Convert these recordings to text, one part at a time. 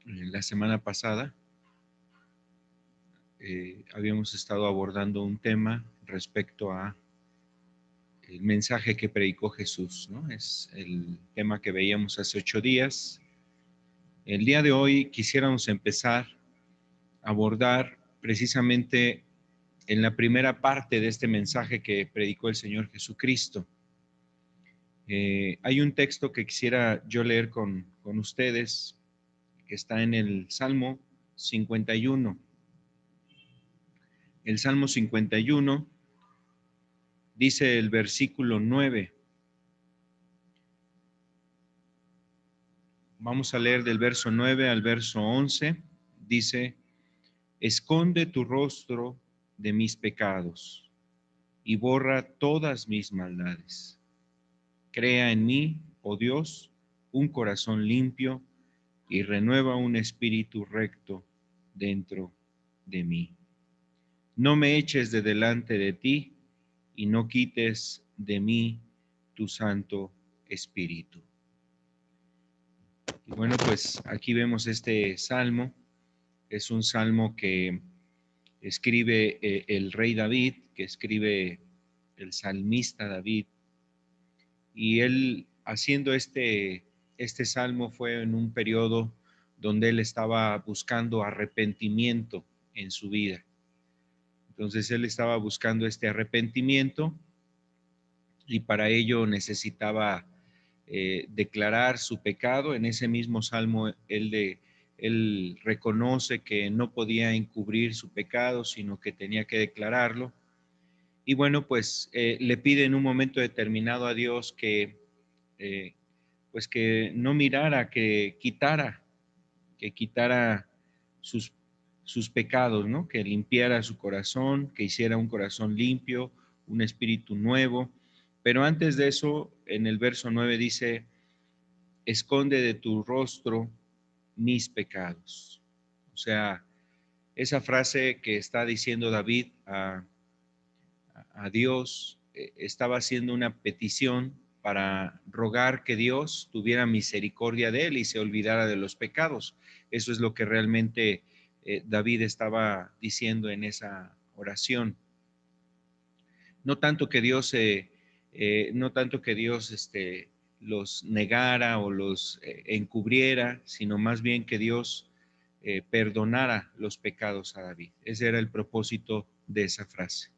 La semana pasada habíamos estado abordando un tema respecto a el mensaje que predicó Jesús, ¿no? Es el tema que veíamos hace 8 días. El día de hoy quisiéramos empezar a abordar precisamente en la primera parte de este mensaje que predicó el Señor Jesucristo. Hay un texto que quisiera yo leer con ustedes, que está en el Salmo 51. El Salmo 51 dice el versículo 9. Vamos a leer del verso 9 al verso 11. Dice: esconde tu rostro de mis pecados y borra todas mis maldades. Crea en mí, oh Dios, un corazón limpio y renueva un espíritu recto dentro de mí. No me eches de delante de ti y no quites de mí tu Santo Espíritu. Y bueno, pues aquí vemos este salmo. Es un salmo que escribe el rey David, que escribe el salmista David. Y él haciendo este salmo fue en un periodo donde él estaba buscando arrepentimiento en su vida. Entonces él estaba buscando este arrepentimiento y para ello necesitaba declarar su pecado. En ese mismo salmo él reconoce que no podía encubrir su pecado, sino que tenía que declararlo. Y bueno, pues le pide en un momento determinado a Dios pues que no mirara, que quitara sus pecados, ¿no? Que limpiara su corazón, que hiciera un corazón limpio, un espíritu nuevo. Pero antes de eso, en el verso 9 dice: esconde de tu rostro mis pecados. O sea, esa frase que está diciendo David a Dios, estaba haciendo una petición para rogar que Dios tuviera misericordia de él y se olvidara de los pecados. Eso es lo que realmente David estaba diciendo en esa oración. No tanto que Dios, los negara o los encubriera, sino más bien que Dios perdonara los pecados a David. Ese era el propósito de esa frase.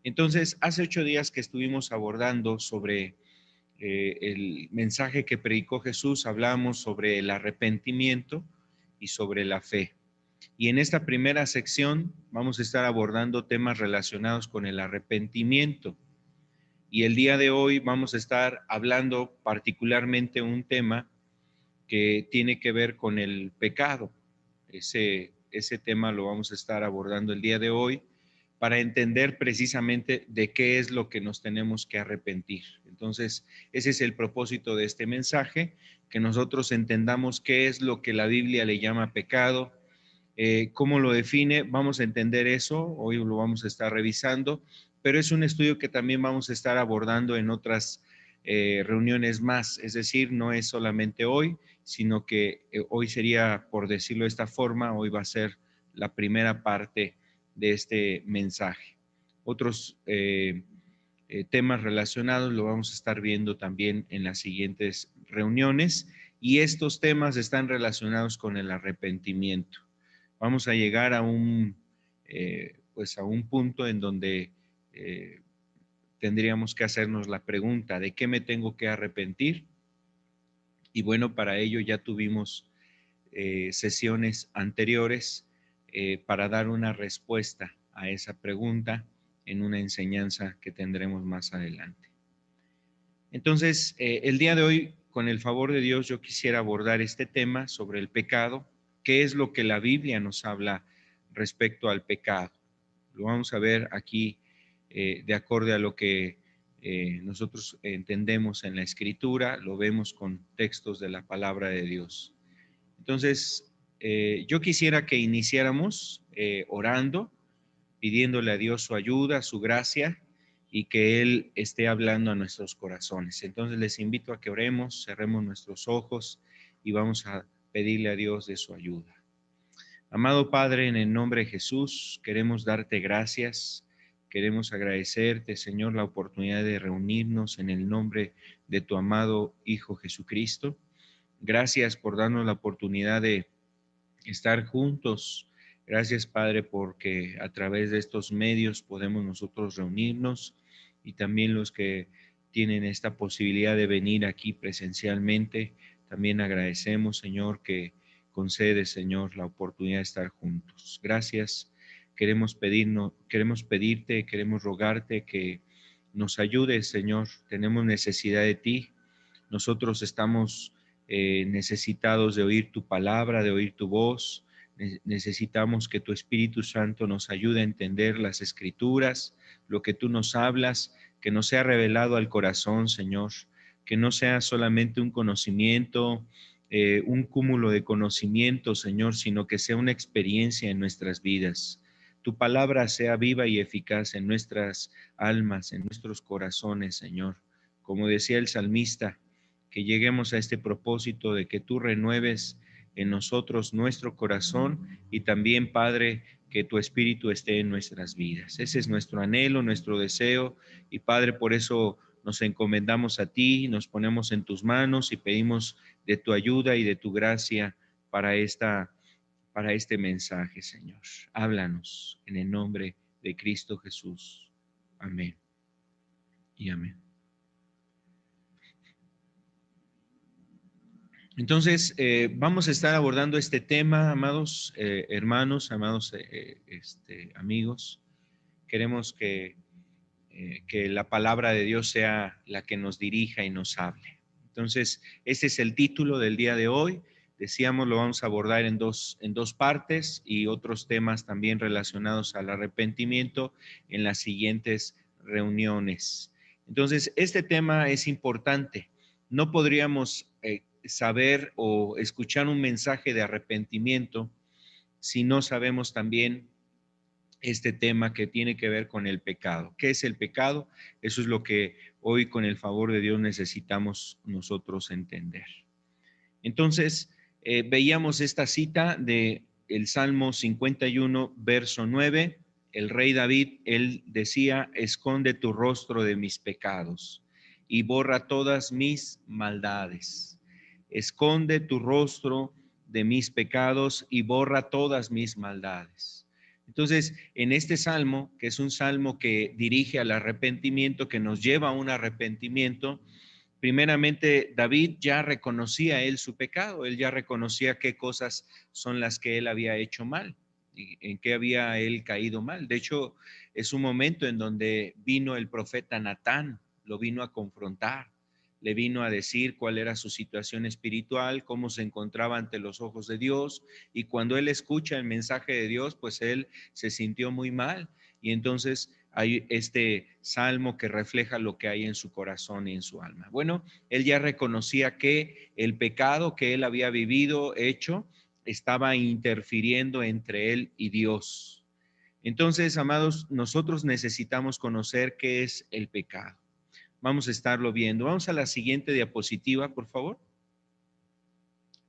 Entonces, hace 8 días que estuvimos abordando sobre el mensaje que predicó Jesús, hablamos sobre el arrepentimiento y sobre la fe. Y en esta primera sección vamos a estar abordando temas relacionados con el arrepentimiento. Y el día de hoy vamos a estar hablando particularmente un tema que tiene que ver con el pecado. Ese tema lo vamos a estar abordando el día de hoy para entender precisamente de qué es lo que nos tenemos que arrepentir. Entonces, ese es el propósito de este mensaje, que nosotros entendamos qué es lo que la Biblia le llama pecado, cómo lo define. Vamos a entender eso, hoy lo vamos a estar revisando, pero es un estudio que también vamos a estar abordando en otras reuniones más, es decir, no es solamente hoy, sino que hoy sería, por decirlo de esta forma, hoy va a ser la primera parte de este mensaje. Otros temas relacionados lo vamos a estar viendo también en las siguientes reuniones, y estos temas están relacionados con el arrepentimiento. Vamos a llegar a pues a un punto en donde tendríamos que hacernos la pregunta: ¿de qué me tengo que arrepentir? Y bueno, para ello ya tuvimos sesiones anteriores para dar una respuesta a esa pregunta en una enseñanza que tendremos más adelante. Entonces, el día de hoy, con el favor de Dios, yo quisiera abordar este tema sobre el pecado. ¿Qué es lo que la Biblia nos habla respecto al pecado? Lo vamos a ver aquí de acuerdo a lo que nosotros entendemos en la Escritura, lo vemos con textos de la palabra de Dios. Entonces, yo quisiera que iniciáramos orando, pidiéndole a Dios su ayuda, su gracia, y que Él esté hablando a nuestros corazones. Entonces les invito a que oremos, cerremos nuestros ojos y vamos a pedirle a Dios de su ayuda. Amado Padre, en el nombre de Jesús, queremos darte gracias, queremos agradecerte, Señor, la oportunidad de reunirnos en el nombre de tu amado Hijo Jesucristo. Gracias por darnos la oportunidad de estar juntos. Gracias, Padre, porque a través de estos medios podemos nosotros reunirnos y también los que tienen esta posibilidad de venir aquí presencialmente. También agradecemos, Señor, que concede, Señor, la oportunidad de estar juntos. Gracias. Queremos pedirte, queremos rogarte que nos ayudes, Señor. Tenemos necesidad de ti. Nosotros estamos necesitados de oír tu palabra, de oír tu voz. Necesitamos que tu Espíritu Santo nos ayude a entender las Escrituras, lo que tú nos hablas, que nos sea revelado al corazón, Señor, que no sea solamente un conocimiento, un cúmulo de conocimiento, Señor, sino que sea una experiencia en nuestras vidas. Tu palabra sea viva y eficaz en nuestras almas, en nuestros corazones, Señor. Como decía el salmista, que lleguemos a este propósito de que tú renueves en nosotros nuestro corazón y también, Padre, que tu Espíritu esté en nuestras vidas. Ese es nuestro anhelo, nuestro deseo y, Padre, por eso nos encomendamos a ti, nos ponemos en tus manos y pedimos de tu ayuda y de tu gracia para este mensaje, Señor. Háblanos en el nombre de Cristo Jesús. Amén y amén. Entonces, vamos a estar abordando este tema, amados hermanos, amados amigos. Queremos que la palabra de Dios sea la que nos dirija y nos hable. Entonces, este es el título del día de hoy. Decíamos, lo vamos a abordar en dos partes y otros temas también relacionados al arrepentimiento en las siguientes reuniones. Entonces, este tema es importante. No podríamos saber o escuchar un mensaje de arrepentimiento si no sabemos también este tema que tiene que ver con el pecado. ¿Qué es el pecado? Eso es lo que hoy con el favor de Dios necesitamos nosotros entender. Entonces, veíamos esta cita de el Salmo 51, verso 9. El rey David, él decía, esconde tu rostro de mis pecados y borra todas mis maldades. Esconde tu rostro de mis pecados y borra todas mis maldades. Entonces, en este salmo, que es un salmo que dirige al arrepentimiento, que nos lleva a un arrepentimiento, primeramente David ya reconocía él su pecado, él ya reconocía qué cosas son las que él había hecho mal, y en qué había él caído mal. De hecho, es un momento en donde vino el profeta Natán, lo vino a confrontar, le vino a decir cuál era su situación espiritual, cómo se encontraba ante los ojos de Dios, y cuando él escucha el mensaje de Dios, pues él se sintió muy mal, y entonces hay este salmo que refleja lo que hay en su corazón y en su alma. Bueno, él ya reconocía que el pecado que él había vivido, hecho, estaba interfiriendo entre él y Dios. Entonces, amados, nosotros necesitamos conocer qué es el pecado. Vamos a estarlo viendo. Vamos a la siguiente diapositiva, por favor.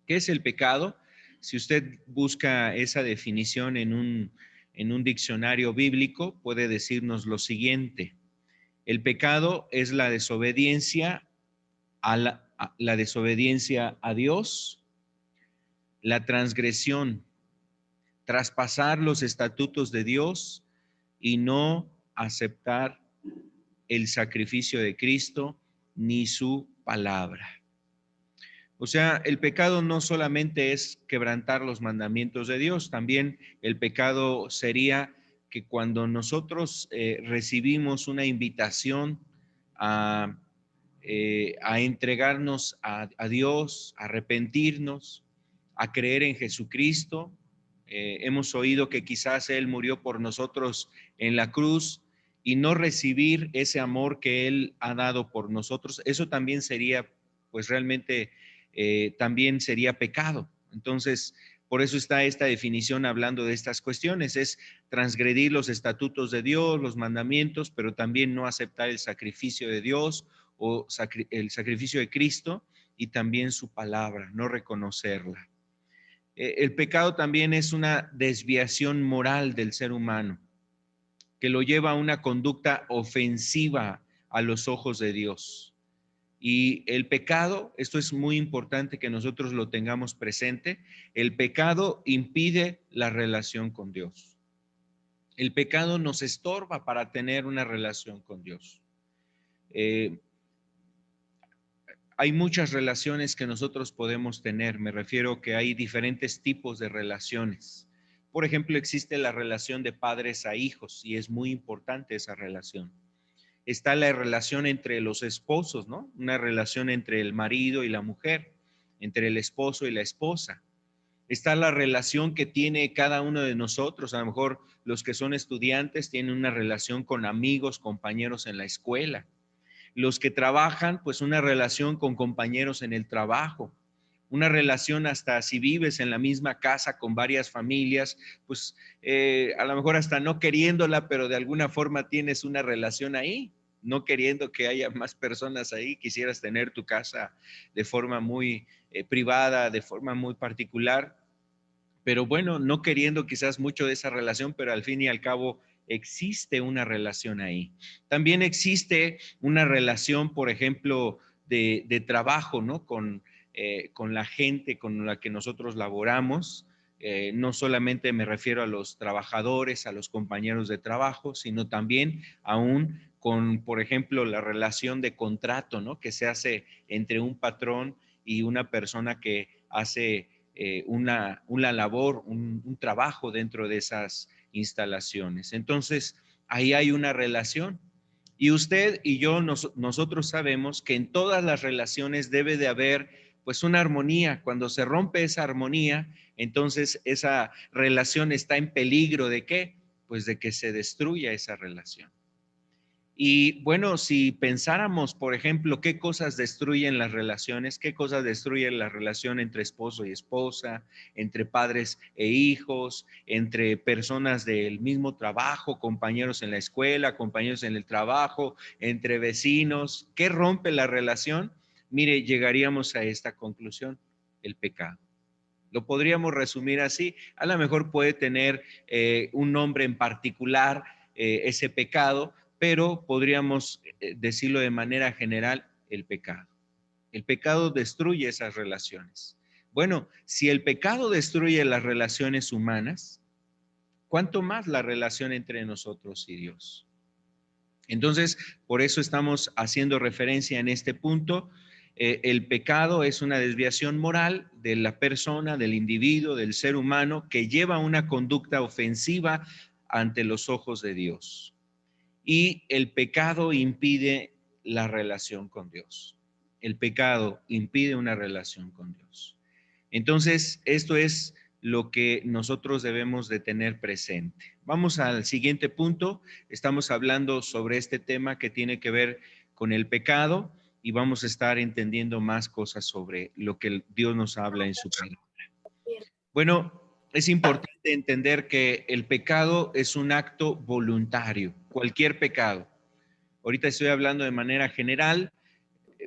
¿Qué es el pecado? Si usted busca esa definición en un diccionario bíblico, puede decirnos lo siguiente. El pecado es la desobediencia la desobediencia a Dios, la transgresión, traspasar los estatutos de Dios y no aceptar el sacrificio de Cristo ni su palabra. O sea, el pecado no solamente es quebrantar los mandamientos de Dios, también el pecado sería que cuando nosotros recibimos una invitación a entregarnos a Dios, a arrepentirnos, a creer en Jesucristo. Hemos oído que quizás Él murió por nosotros en la cruz y no recibir ese amor que Él ha dado por nosotros. Eso también sería, pues realmente, también sería pecado. Entonces, por eso está esta definición hablando de estas cuestiones, es transgredir los estatutos de Dios, los mandamientos, pero también no aceptar el sacrificio de Dios o el sacrificio de Cristo y también su palabra, no reconocerla. El pecado también es una desviación moral del ser humano, que lo lleva a una conducta ofensiva a los ojos de Dios. Y el pecado, esto es muy importante que nosotros lo tengamos presente, el pecado impide la relación con Dios. El pecado nos estorba para tener una relación con Dios. Hay muchas relaciones que nosotros podemos tener, me refiero que hay diferentes tipos de relaciones. Por ejemplo, existe la relación de padres a hijos y es muy importante esa relación. Está la relación entre los esposos, ¿no? Una relación entre el marido y la mujer, entre el esposo y la esposa. Está la relación que tiene cada uno de nosotros. A lo mejor los que son estudiantes tienen una relación con amigos, compañeros en la escuela. Los que trabajan, pues una relación con compañeros en el trabajo. Una relación hasta si vives en la misma casa con varias familias, pues a lo mejor hasta no queriéndola, pero de alguna forma tienes una relación ahí, no queriendo que haya más personas ahí, quisieras tener tu casa de forma muy privada, de forma muy particular, pero bueno, no queriendo quizás mucho de esa relación, pero al fin y al cabo existe una relación ahí. También existe una relación, por ejemplo, de trabajo, ¿no? Con la gente con la que nosotros laboramos. No solamente me refiero a los trabajadores, a los compañeros de trabajo, sino también aún con, por ejemplo, la relación de contrato, ¿no? Que se hace entre un patrón y una persona que hace una labor, un trabajo dentro de esas instalaciones. Entonces, ahí hay una relación. Y usted y yo, nosotros sabemos que en todas las relaciones debe de haber pues una armonía. Cuando se rompe esa armonía, entonces esa relación está en peligro de ¿qué? Pues de que se destruya esa relación. Y bueno, si pensáramos, por ejemplo, qué cosas destruyen las relaciones, qué cosas destruyen la relación entre esposo y esposa, entre padres e hijos, entre personas del mismo trabajo, compañeros en la escuela, compañeros en el trabajo, entre vecinos, ¿qué rompe la relación? Mire, llegaríamos a esta conclusión: el pecado. Lo podríamos resumir así. A lo mejor puede tener un nombre en particular ese pecado, pero podríamos decirlo de manera general: el pecado. El pecado destruye esas relaciones. Bueno, si el pecado destruye las relaciones humanas, ¿cuánto más la relación entre nosotros y Dios? Entonces, por eso estamos haciendo referencia en este punto. El pecado es una desviación moral de la persona, del individuo, del ser humano, que lleva una conducta ofensiva ante los ojos de Dios. Y el pecado impide la relación con Dios. El pecado impide una relación con Dios. Entonces, esto es lo que nosotros debemos de tener presente. Vamos al siguiente punto. Estamos hablando sobre este tema que tiene que ver con el pecado y vamos a estar entendiendo más cosas sobre lo que Dios nos habla en su palabra. Bueno, es importante entender que el pecado es un acto voluntario, cualquier pecado. Ahorita estoy hablando de manera general,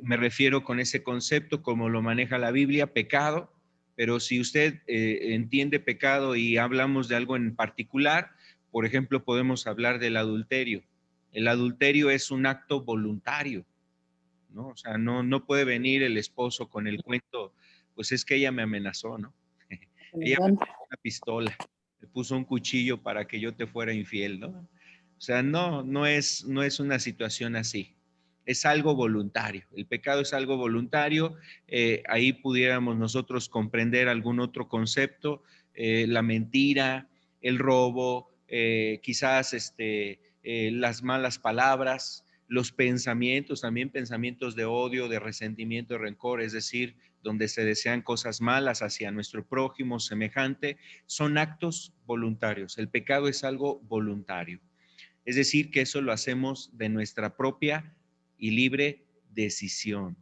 me refiero con ese concepto como lo maneja la Biblia, pecado, pero si usted entiende pecado y hablamos de algo en particular, por ejemplo, podemos hablar del adulterio. El adulterio es un acto voluntario, ¿no? O sea, no puede venir el esposo con el cuento, pues es que ella me amenazó, ¿no? Ella me puso una pistola, me puso un cuchillo para que yo te fuera infiel, ¿no? O sea, no es una situación así. Es algo voluntario. El pecado es algo voluntario. Ahí pudiéramos nosotros comprender algún otro concepto, la mentira, el robo, quizás las malas palabras, los pensamientos, también pensamientos de odio, de resentimiento, de rencor, es decir, donde se desean cosas malas hacia nuestro prójimo semejante, son actos voluntarios. El pecado es algo voluntario. Es decir, que eso lo hacemos de nuestra propia y libre decisión.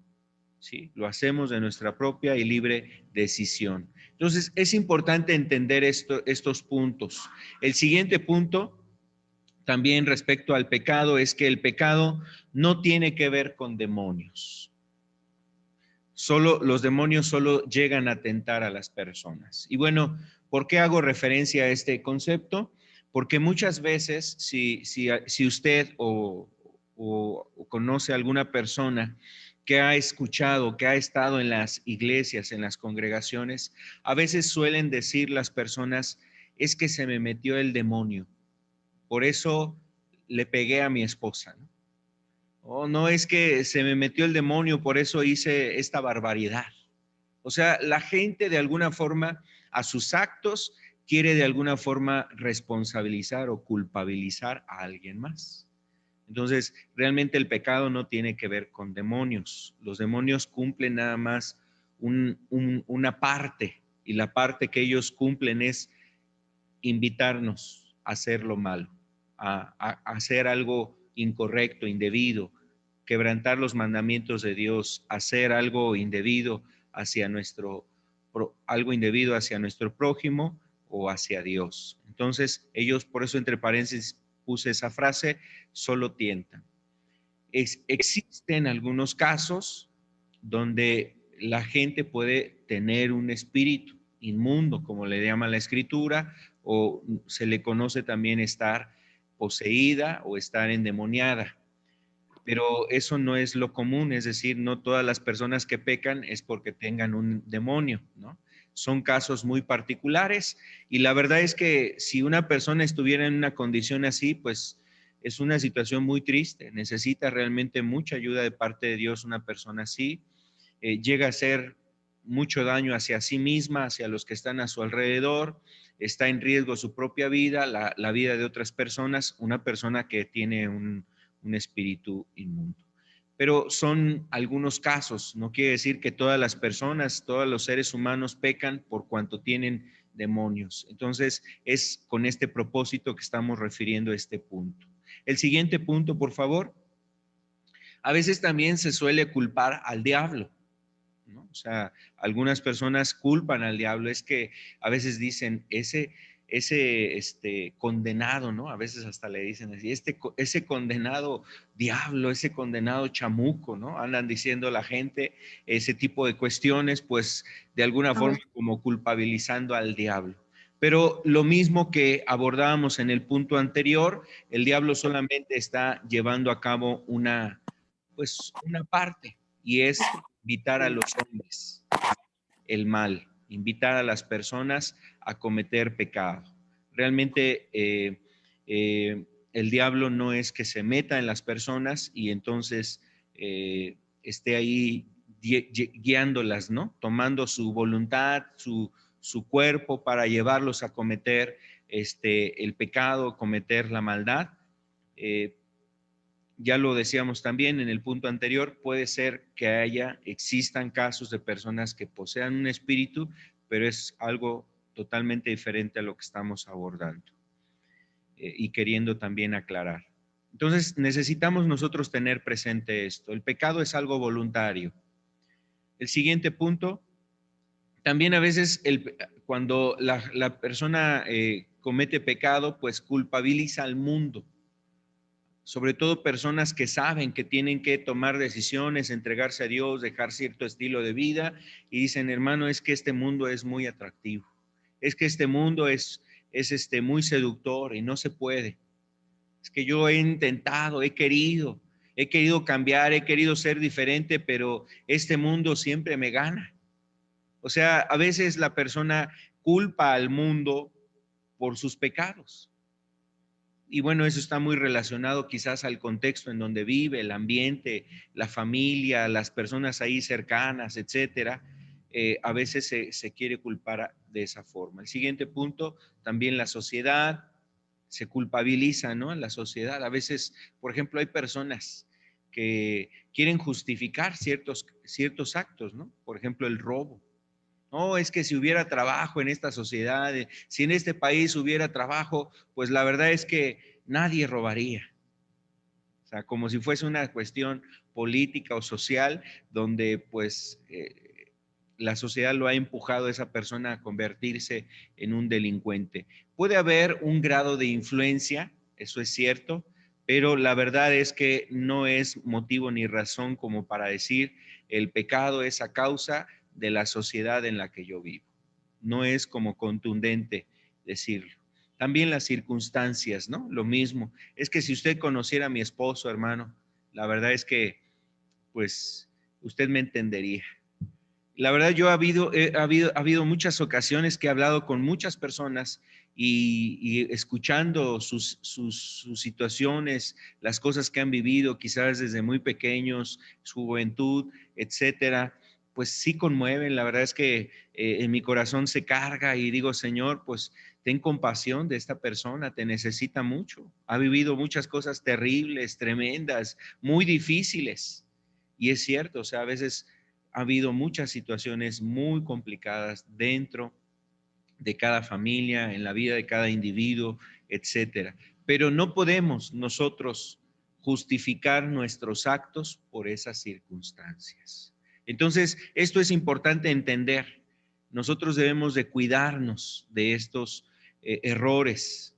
¿Sí? Lo hacemos de nuestra propia y libre decisión. Entonces, es importante entender estos puntos. El siguiente punto, también respecto al pecado, es que el pecado no tiene que ver con demonios. Los demonios solo llegan a tentar a las personas. Y bueno, ¿por qué hago referencia a este concepto? Porque muchas veces, si usted o conoce a alguna persona que ha escuchado, que ha estado en las iglesias, en las congregaciones, a veces suelen decir las personas, es que se me metió el demonio, por eso le pegué a mi esposa, ¿no? O no, es que se me metió el demonio, por eso hice esta barbaridad. O sea, la gente de alguna forma a sus actos quiere de alguna forma responsabilizar o culpabilizar a alguien más. Entonces, realmente el pecado no tiene que ver con demonios. Los demonios cumplen nada más una parte, y la parte que ellos cumplen es invitarnos a hacer lo malo, a hacer algo incorrecto, indebido, quebrantar los mandamientos de Dios, hacer algo indebido algo indebido hacia nuestro prójimo o hacia Dios. Entonces, ellos, por eso entre paréntesis puse esa frase, solo tientan. Existen algunos casos donde la gente puede tener un espíritu inmundo, como le llama la escritura, o se le conoce también estar poseída o estar endemoniada. Pero eso no es lo común, es decir, no todas las personas que pecan es porque tengan un demonio, ¿no? Son casos muy particulares y la verdad es que si una persona estuviera en una condición así, pues es una situación muy triste, necesita realmente mucha ayuda de parte de Dios una persona así, llega a hacer mucho daño hacia sí misma, hacia los que están a su alrededor, está en riesgo su propia vida, la vida de otras personas, una persona que tiene un espíritu inmundo. Pero son algunos casos, no quiere decir que todas las personas, todos los seres humanos pecan por cuanto tienen demonios. Entonces, es con este propósito que estamos refiriendo a este punto. El siguiente punto, por favor. A veces también se suele culpar al diablo, ¿no? O sea, algunas personas culpan al diablo, es que a veces dicen, ese condenado, ¿no? A veces hasta le dicen así, ese condenado diablo, ese condenado chamuco, ¿no? Andan diciendo la gente ese tipo de cuestiones, pues de alguna forma como culpabilizando al diablo. Pero lo mismo que abordábamos en el punto anterior, el diablo solamente está llevando a cabo una parte, y es invitar a los hombres el mal, invitar a las personas a cometer pecado. Realmente el diablo no es que se meta en las personas y entonces esté ahí guiándolas, ¿no? Tomando su voluntad, su cuerpo para llevarlos a cometer el pecado, cometer la maldad. Eh, ya lo decíamos también en el punto anterior, puede ser que existan casos de personas que posean un espíritu, pero es algo totalmente diferente a lo que estamos abordando y queriendo también aclarar. Entonces, necesitamos nosotros tener presente esto. El pecado es algo voluntario. El siguiente punto, también a veces cuando la persona comete pecado, pues culpabiliza al mundo, sobre todo personas que saben que tienen que tomar decisiones, entregarse a Dios, dejar cierto estilo de vida y dicen, hermano, es que este mundo es muy atractivo, es que este mundo es muy seductor y no se puede. Es que yo he intentado, he querido cambiar, he querido ser diferente, pero este mundo siempre me gana. O sea, a veces la persona culpa al mundo por sus pecados. Y bueno, eso está muy relacionado quizás al contexto en donde vive, el ambiente, la familia, las personas ahí cercanas, etcétera. A veces se quiere culpar de esa forma. El siguiente punto, también la sociedad se culpabiliza, ¿no? En la sociedad. A veces, por ejemplo, hay personas que quieren justificar ciertos actos, ¿no? Por ejemplo, el robo. No, es que si hubiera trabajo en esta sociedad, si en este país hubiera trabajo, pues la verdad es que nadie robaría. O sea, como si fuese una cuestión política o social donde pues la sociedad lo ha empujado a esa persona a convertirse en un delincuente. Puede haber un grado de influencia, eso es cierto, pero la verdad es que no es motivo ni razón como para decir el pecado es a causa de la sociedad en la que yo vivo. No es como contundente decirlo. También las circunstancias, ¿no? Lo mismo. Es que si usted conociera a mi esposo, hermano, la verdad es que, pues, usted me entendería. La verdad, ha habido muchas ocasiones que he hablado con muchas personas y escuchando sus situaciones, las cosas que han vivido, quizás desde muy pequeños, su juventud, etcétera, pues sí conmueven. La verdad es que en mi corazón se carga y digo, Señor, pues ten compasión de esta persona, te necesita mucho. Ha vivido muchas cosas terribles, tremendas, muy difíciles. Y es cierto, o sea, a veces ha habido muchas situaciones muy complicadas dentro de cada familia, en la vida de cada individuo, etcétera. Pero no podemos nosotros justificar nuestros actos por esas circunstancias. Entonces, esto es importante entender. Nosotros debemos de cuidarnos de estos errores.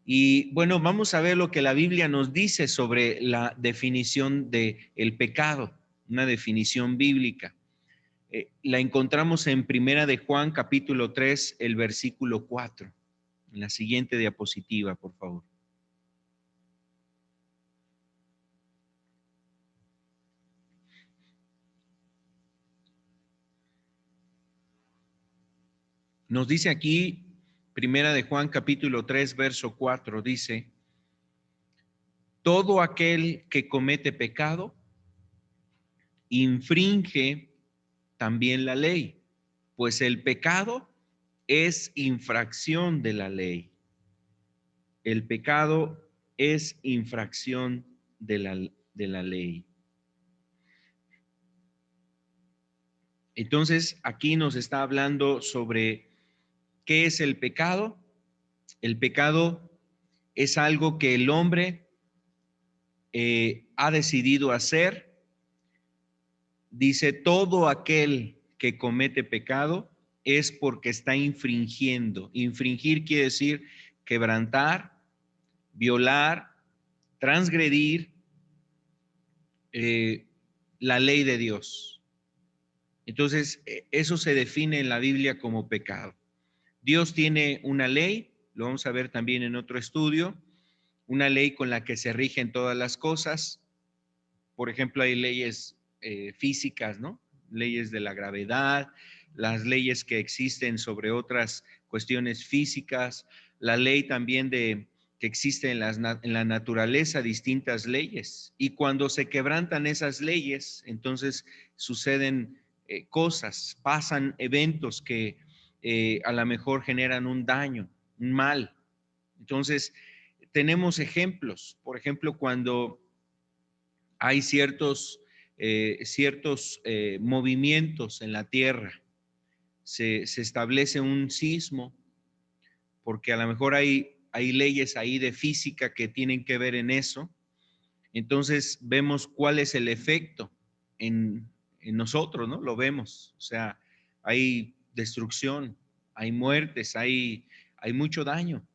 Y bueno, vamos a ver lo que la Biblia nos dice sobre la definición de el pecado, una definición bíblica. La encontramos en Primera de Juan, capítulo 3, el versículo 4. En la siguiente diapositiva, por favor. Nos dice aquí, Primera de Juan, capítulo 3, verso 4, dice, todo aquel que comete pecado infringe también la ley, pues el pecado es infracción de la ley. El pecado es infracción de la ley. Entonces, aquí nos está hablando sobre qué es el pecado. El pecado es algo que el hombre ha decidido hacer. Dice, todo aquel que comete pecado es porque está infringiendo. Infringir quiere decir quebrantar, violar, transgredir la ley de Dios. Entonces, eso se define en la Biblia como pecado. Dios tiene una ley, lo vamos a ver también en otro estudio, una ley con la que se rigen todas las cosas. Por ejemplo, hay leyes físicas, ¿no? Leyes de la gravedad, las leyes que existen sobre otras cuestiones físicas, la ley también de que existe en la naturaleza, distintas leyes. Y cuando se quebrantan esas leyes, entonces suceden cosas, pasan eventos que a lo mejor generan un daño, un mal. Entonces, tenemos ejemplos. Por ejemplo, cuando hay ciertos movimientos en la Tierra, se establece un sismo, porque a lo mejor hay leyes ahí de física que tienen que ver en eso. Entonces vemos cuál es el efecto en nosotros, ¿no? Lo vemos, o sea, hay destrucción, hay muertes, hay mucho daño.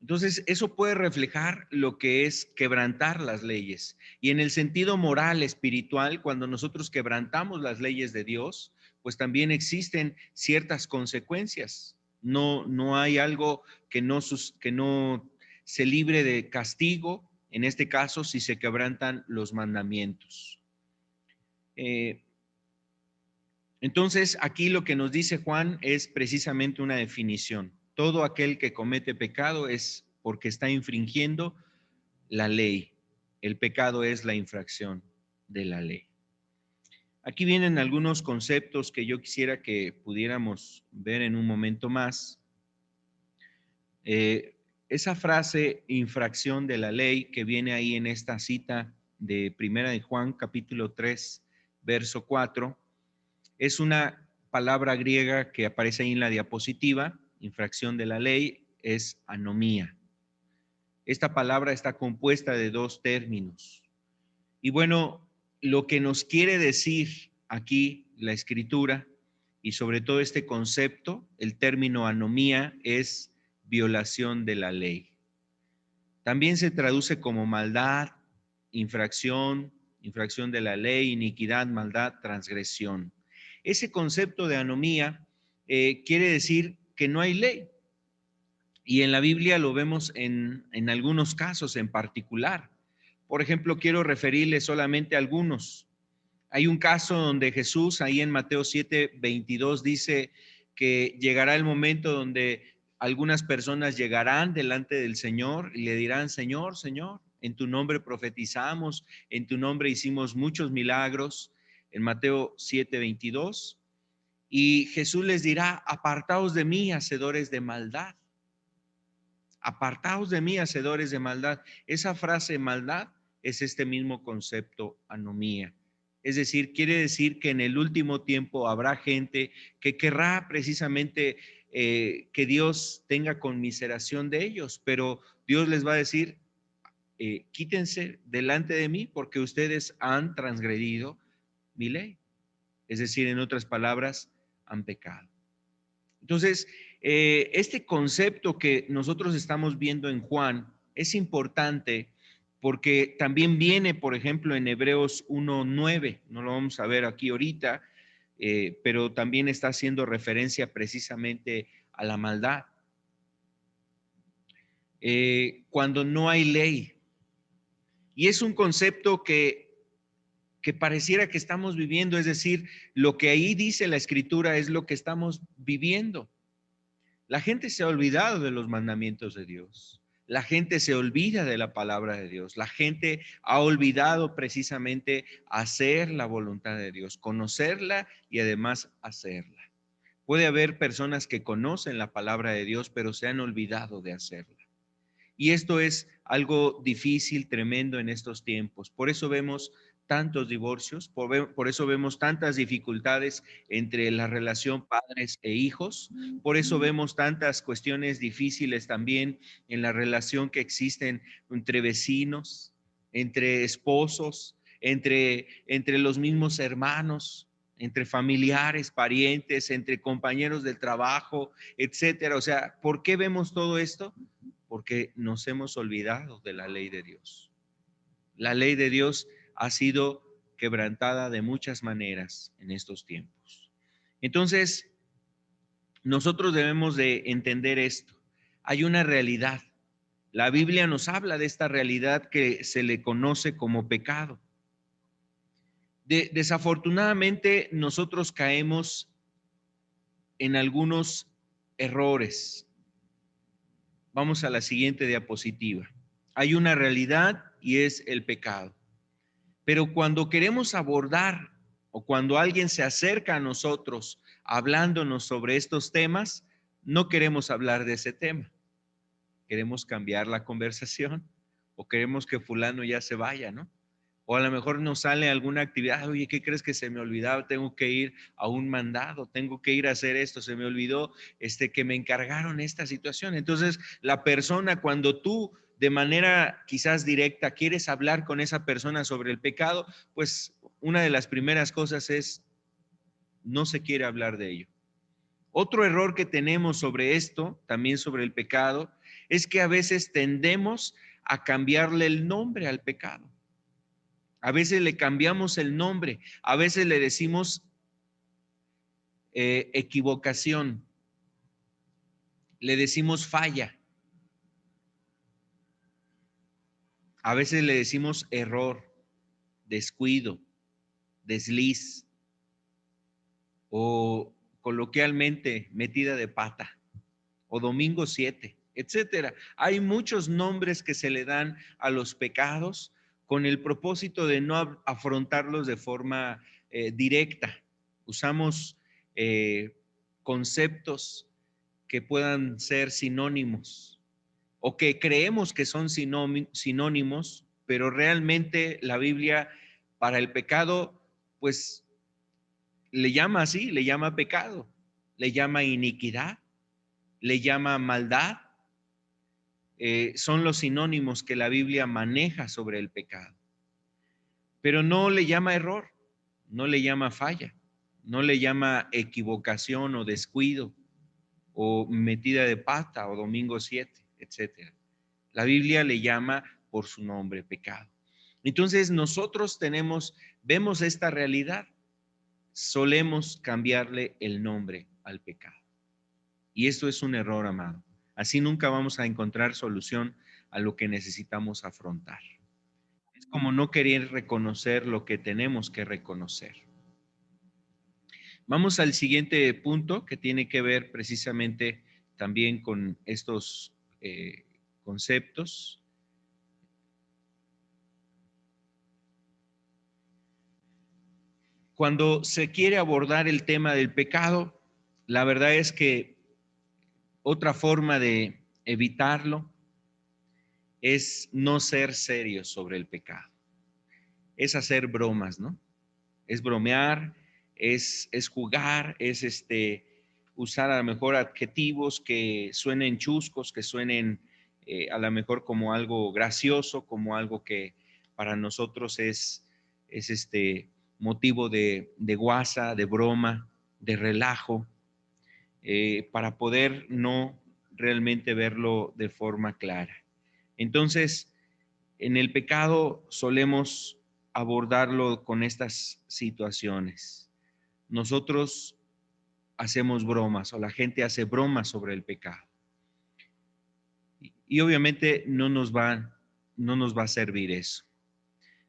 Entonces, eso puede reflejar lo que es quebrantar las leyes. Y en el sentido moral, espiritual, cuando nosotros quebrantamos las leyes de Dios, pues también existen ciertas consecuencias. No hay algo que no se libre de castigo, en este caso, si se quebrantan los mandamientos. Entonces, aquí lo que nos dice Juan es precisamente una definición. Todo aquel que comete pecado es porque está infringiendo la ley. El pecado es la infracción de la ley. Aquí vienen algunos conceptos que yo quisiera que pudiéramos ver en un momento más. Esa frase infracción de la ley que viene ahí en esta cita de Primera de Juan, capítulo 3, verso 4, es una palabra griega que aparece ahí en la diapositiva. Infracción de la ley es anomía. Esta palabra está compuesta de dos términos. Y bueno, lo que nos quiere decir aquí la escritura y sobre todo este concepto, el término anomía es violación de la ley. También se traduce como maldad, infracción, infracción de la ley, iniquidad, maldad, transgresión. Ese concepto de anomía quiere decir que no hay ley. Y en la Biblia lo vemos en algunos casos en particular. Por ejemplo, quiero referirle solamente a algunos. Hay un caso donde Jesús, ahí en Mateo 7:22, dice que llegará el momento donde algunas personas llegarán delante del Señor y le dirán, Señor, Señor, en tu nombre profetizamos, en tu nombre hicimos muchos milagros, en Mateo 7:22. Y Jesús les dirá, apartaos de mí, hacedores de maldad. Apartaos de mí, hacedores de maldad. Esa frase maldad es este mismo concepto, anomía. Es decir, quiere decir que en el último tiempo habrá gente que querrá precisamente que Dios tenga conmiseración de ellos, pero Dios les va a decir, quítense delante de mí porque ustedes han transgredido mi ley. Es decir, en otras palabras, han pecado. Entonces, este concepto que nosotros estamos viendo en Juan es importante porque también viene, por ejemplo, en Hebreos 1:9, no lo vamos a ver aquí ahorita, pero también está haciendo referencia precisamente a la maldad. Cuando no hay ley. Y es un concepto que pareciera que estamos viviendo, es decir, lo que ahí dice la Escritura es lo que estamos viviendo. La gente se ha olvidado de los mandamientos de Dios. La gente se olvida de la palabra de Dios. La gente ha olvidado precisamente hacer la voluntad de Dios, conocerla y además hacerla. Puede haber personas que conocen la palabra de Dios, pero se han olvidado de hacerla. Y esto es algo difícil, tremendo en estos tiempos. Por eso vemos tantos divorcios, por eso vemos tantas dificultades entre la relación padres e hijos, por eso vemos tantas cuestiones difíciles también en la relación que existen entre vecinos, entre esposos, entre los mismos hermanos, entre familiares, parientes, entre compañeros del trabajo, etcétera. O sea, ¿por qué vemos todo esto? Porque nos hemos olvidado de la ley de Dios. La ley de Dios ha sido quebrantada de muchas maneras en estos tiempos. Entonces, nosotros debemos de entender esto. Hay una realidad. La Biblia nos habla de esta realidad que se le conoce como pecado. Desafortunadamente, nosotros caemos en algunos errores. Vamos a la siguiente diapositiva. Hay una realidad y es el pecado. Pero cuando queremos abordar o cuando alguien se acerca a nosotros hablándonos sobre estos temas, no queremos hablar de ese tema. Queremos cambiar la conversación o queremos que fulano ya se vaya, ¿no? O a lo mejor nos sale alguna actividad, oye, ¿qué crees que se me olvidaba? Tengo que ir a un mandado, tengo que ir a hacer esto, se me olvidó que me encargaron esta situación. Entonces, la persona, cuando tú de manera quizás directa quieres hablar con esa persona sobre el pecado, pues una de las primeras cosas es, no se quiere hablar de ello. Otro error que tenemos sobre esto, también sobre el pecado, es que a veces tendemos a cambiarle el nombre al pecado. A veces le cambiamos el nombre, a veces le decimos equivocación, le decimos falla, a veces le decimos error, descuido, desliz o coloquialmente metida de pata o domingo 7, etcétera. Hay muchos nombres que se le dan a los pecados con el propósito de no afrontarlos de forma directa. Usamos conceptos que puedan ser sinónimos o que creemos que son sinónimos, pero realmente la Biblia para el pecado, pues le llama así, le llama pecado, le llama iniquidad, le llama maldad. Son los sinónimos que la Biblia maneja sobre el pecado. Pero no le llama error, no le llama falla, no le llama equivocación o descuido o metida de pata o domingo 7, etcétera. La Biblia le llama por su nombre, pecado. Entonces nosotros vemos esta realidad, solemos cambiarle el nombre al pecado. Y esto es un error, amado. Así nunca vamos a encontrar solución a lo que necesitamos afrontar. Es como no querer reconocer lo que tenemos que reconocer. Vamos al siguiente punto que tiene que ver precisamente también con estos conceptos. Cuando se quiere abordar el tema del pecado, la verdad es que otra forma de evitarlo es no ser serios sobre el pecado. Es hacer bromas, ¿no? Es bromear, es jugar, es usar a lo mejor adjetivos que suenen chuscos, que suenen a lo mejor como algo gracioso, como algo que para nosotros es motivo de guasa, de broma, de relajo, para poder no realmente verlo de forma clara. Entonces, en el pecado solemos abordarlo con estas situaciones. Nosotros hacemos bromas o la gente hace bromas sobre el pecado. Y obviamente no nos va a servir eso.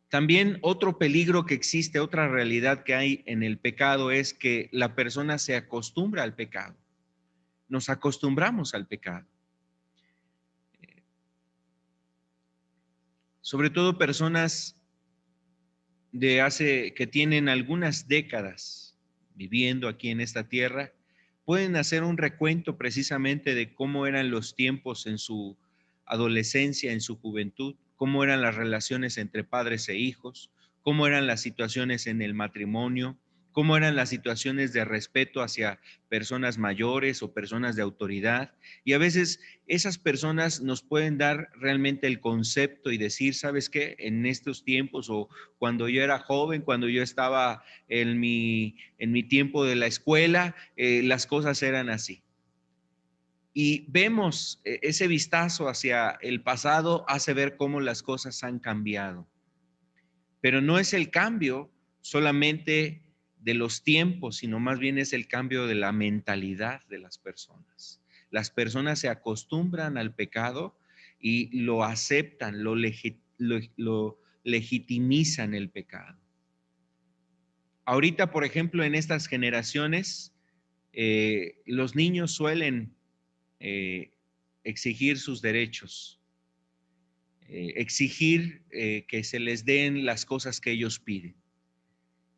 También otro peligro que existe, otra realidad que hay en el pecado es que la persona se acostumbra al pecado. Nos acostumbramos al pecado. Sobre todo personas que tienen algunas décadas viviendo aquí en esta tierra, pueden hacer un recuento precisamente de cómo eran los tiempos en su adolescencia, en su juventud, cómo eran las relaciones entre padres e hijos, cómo eran las situaciones en el matrimonio, cómo eran las situaciones de respeto hacia personas mayores o personas de autoridad. Y a veces esas personas nos pueden dar realmente el concepto y decir, ¿sabes qué? En estos tiempos o cuando yo era joven, cuando yo estaba en mi tiempo de la escuela, las cosas eran así. Y vemos ese vistazo hacia el pasado, hace ver cómo las cosas han cambiado. Pero no es el cambio solamente de los tiempos, sino más bien es el cambio de la mentalidad de las personas. Las personas se acostumbran al pecado y lo aceptan, lo legitimizan el pecado. Ahorita, por ejemplo, en estas generaciones, los niños suelen exigir sus derechos, exigir que se les den las cosas que ellos piden.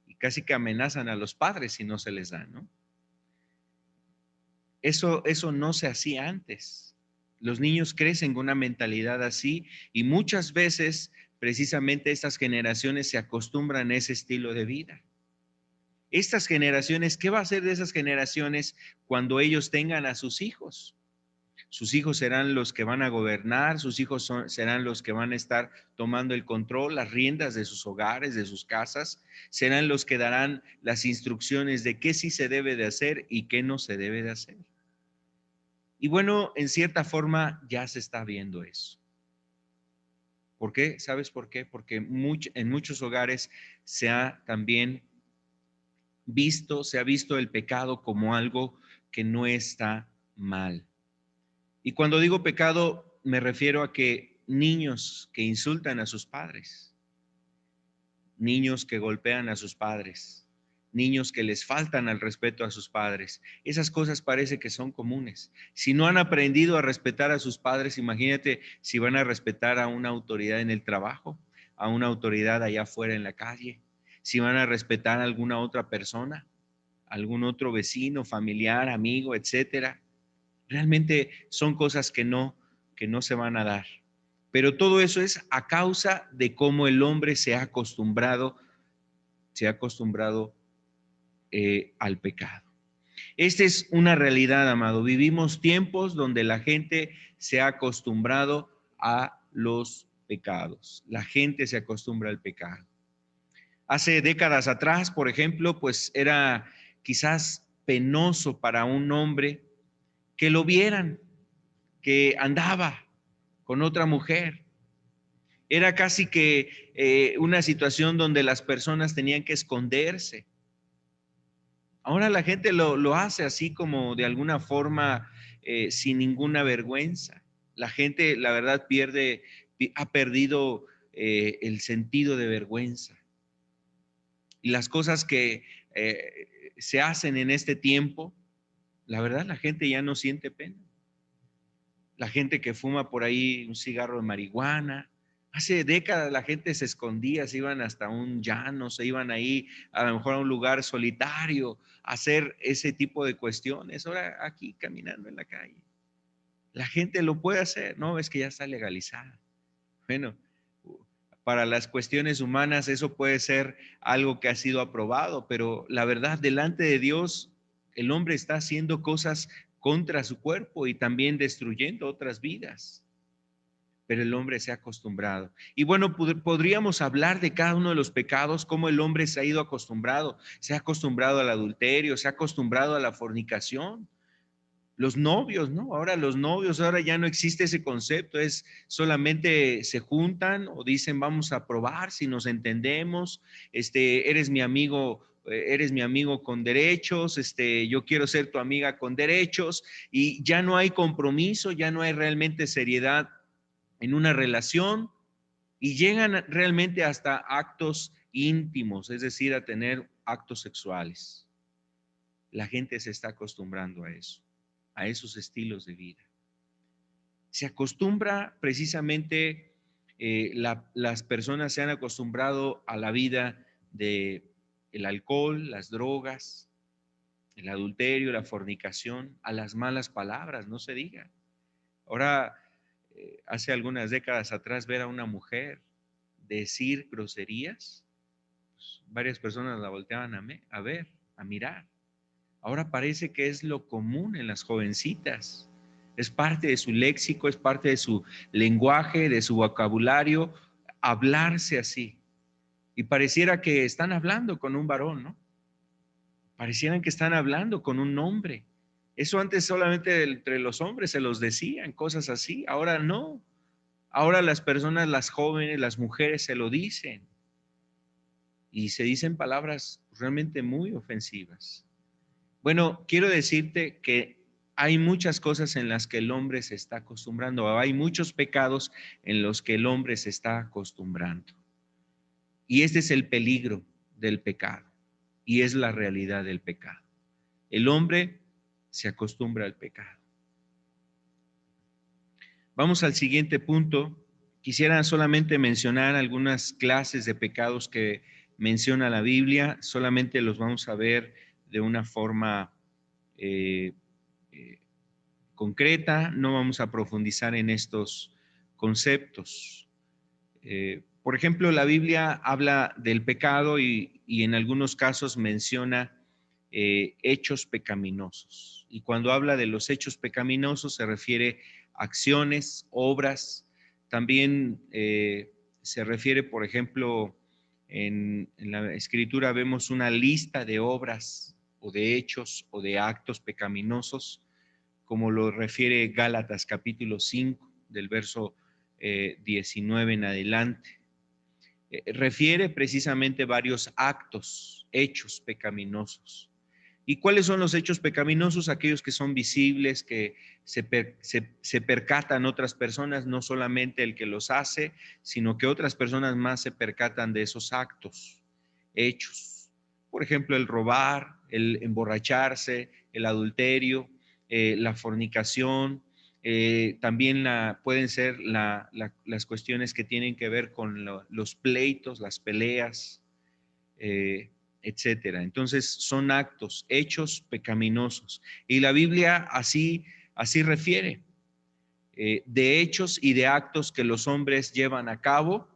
Y casi que amenazan a los padres si no se les da, ¿no? Eso no se hacía antes. Los niños crecen con una mentalidad así y muchas veces precisamente estas generaciones se acostumbran a ese estilo de vida. Estas generaciones, ¿qué va a hacer de esas generaciones cuando ellos tengan a sus hijos? Sus hijos serán los que van a gobernar, sus hijos serán los que van a estar tomando el control, las riendas de sus hogares, de sus casas, serán los que darán las instrucciones de qué sí se debe de hacer y qué no se debe de hacer. Y bueno, en cierta forma ya se está viendo eso. ¿Por qué? ¿Sabes por qué? Porque en muchos hogares se ha también se ha visto el pecado como algo que no está mal. Y cuando digo pecado, me refiero a que niños que insultan a sus padres, niños que golpean a sus padres, niños que les faltan al respeto a sus padres, esas cosas parece que son comunes. Si no han aprendido a respetar a sus padres, imagínate si van a respetar a una autoridad en el trabajo, a una autoridad allá afuera en la calle, si van a respetar a alguna otra persona, algún otro vecino, familiar, amigo, etcétera. Realmente son cosas que no se van a dar. Pero todo eso es a causa de cómo el hombre se ha acostumbrado al pecado. Esta es una realidad, amado. Vivimos tiempos donde la gente se ha acostumbrado a los pecados. La gente se acostumbra al pecado. Hace décadas atrás, por ejemplo, pues era quizás penoso para un hombre que lo vieran, que andaba con otra mujer. Era casi que una situación donde las personas tenían que esconderse. Ahora la gente lo hace así como de alguna forma sin ninguna vergüenza. La gente, la verdad, ha perdido el sentido de vergüenza. Y las cosas que se hacen en este tiempo, la verdad, la gente ya no siente pena. La gente que fuma por ahí un cigarro de marihuana. Hace décadas la gente se escondía, se iban hasta un llano, se iban ahí a lo mejor a un lugar solitario a hacer ese tipo de cuestiones. Ahora aquí caminando en la calle. La gente lo puede hacer, ¿no? Es que ya está legalizada. Bueno, para las cuestiones humanas eso puede ser algo que ha sido aprobado, pero la verdad, delante de Dios, el hombre está haciendo cosas contra su cuerpo y también destruyendo otras vidas. Pero el hombre se ha acostumbrado. Y bueno, podríamos hablar de cada uno de los pecados, cómo el hombre se ha ido acostumbrado. Se ha acostumbrado al adulterio, se ha acostumbrado a la fornicación. Los novios, ¿no? Ahora los novios, ahora ya no existe ese concepto, es solamente se juntan o dicen vamos a probar si nos entendemos, eres mi amigo con derechos, yo quiero ser tu amiga con derechos y ya no hay compromiso, ya no hay realmente seriedad en una relación y llegan realmente hasta actos íntimos, es decir, a tener actos sexuales. La gente se está acostumbrando a eso, a esos estilos de vida. Se acostumbra precisamente, las personas se han acostumbrado a la vida de el alcohol, las drogas, el adulterio, la fornicación, a las malas palabras, no se diga. Ahora, hace algunas décadas atrás, ver a una mujer decir groserías, pues, varias personas la volteaban a ver, a mirar. Ahora parece que es lo común en las jovencitas. Es parte de su léxico, es parte de su lenguaje, de su vocabulario, hablarse así. Y pareciera que están hablando con un varón, ¿no? Parecieran que están hablando con un hombre. Eso antes solamente entre los hombres se los decían, cosas así. Ahora no. Ahora las personas, las jóvenes, las mujeres se lo dicen. Y se dicen palabras realmente muy ofensivas. Bueno, quiero decirte que hay muchas cosas en las que el hombre se está acostumbrando, hay muchos pecados en los que el hombre se está acostumbrando. Y este es el peligro del pecado y es la realidad del pecado. El hombre se acostumbra al pecado. Vamos al siguiente punto. Quisiera solamente mencionar algunas clases de pecados que menciona la Biblia. Solamente los vamos a ver de una forma eh, eh, concreta, no vamos a profundizar en estos conceptos. Por ejemplo, la Biblia habla del pecado y en algunos casos menciona hechos pecaminosos. Y cuando habla de los hechos pecaminosos se refiere a acciones, obras. También se refiere, por ejemplo, en la Escritura vemos una lista de obras o de hechos o de actos pecaminosos como lo refiere Gálatas capítulo 5, del verso 19 en adelante. Refiere precisamente varios actos, hechos pecaminosos. ¿Y cuáles son los hechos pecaminosos? Aquellos que son visibles, que se percatan otras personas, no solamente el que los hace, sino que otras personas más se percatan de esos actos, hechos. Por ejemplo, el robar, el emborracharse, el adulterio, la fornicación, también pueden ser las cuestiones que tienen que ver con los pleitos, las peleas, etcétera. Entonces son actos, hechos pecaminosos. Y la Biblia así refiere, de hechos y de actos que los hombres llevan a cabo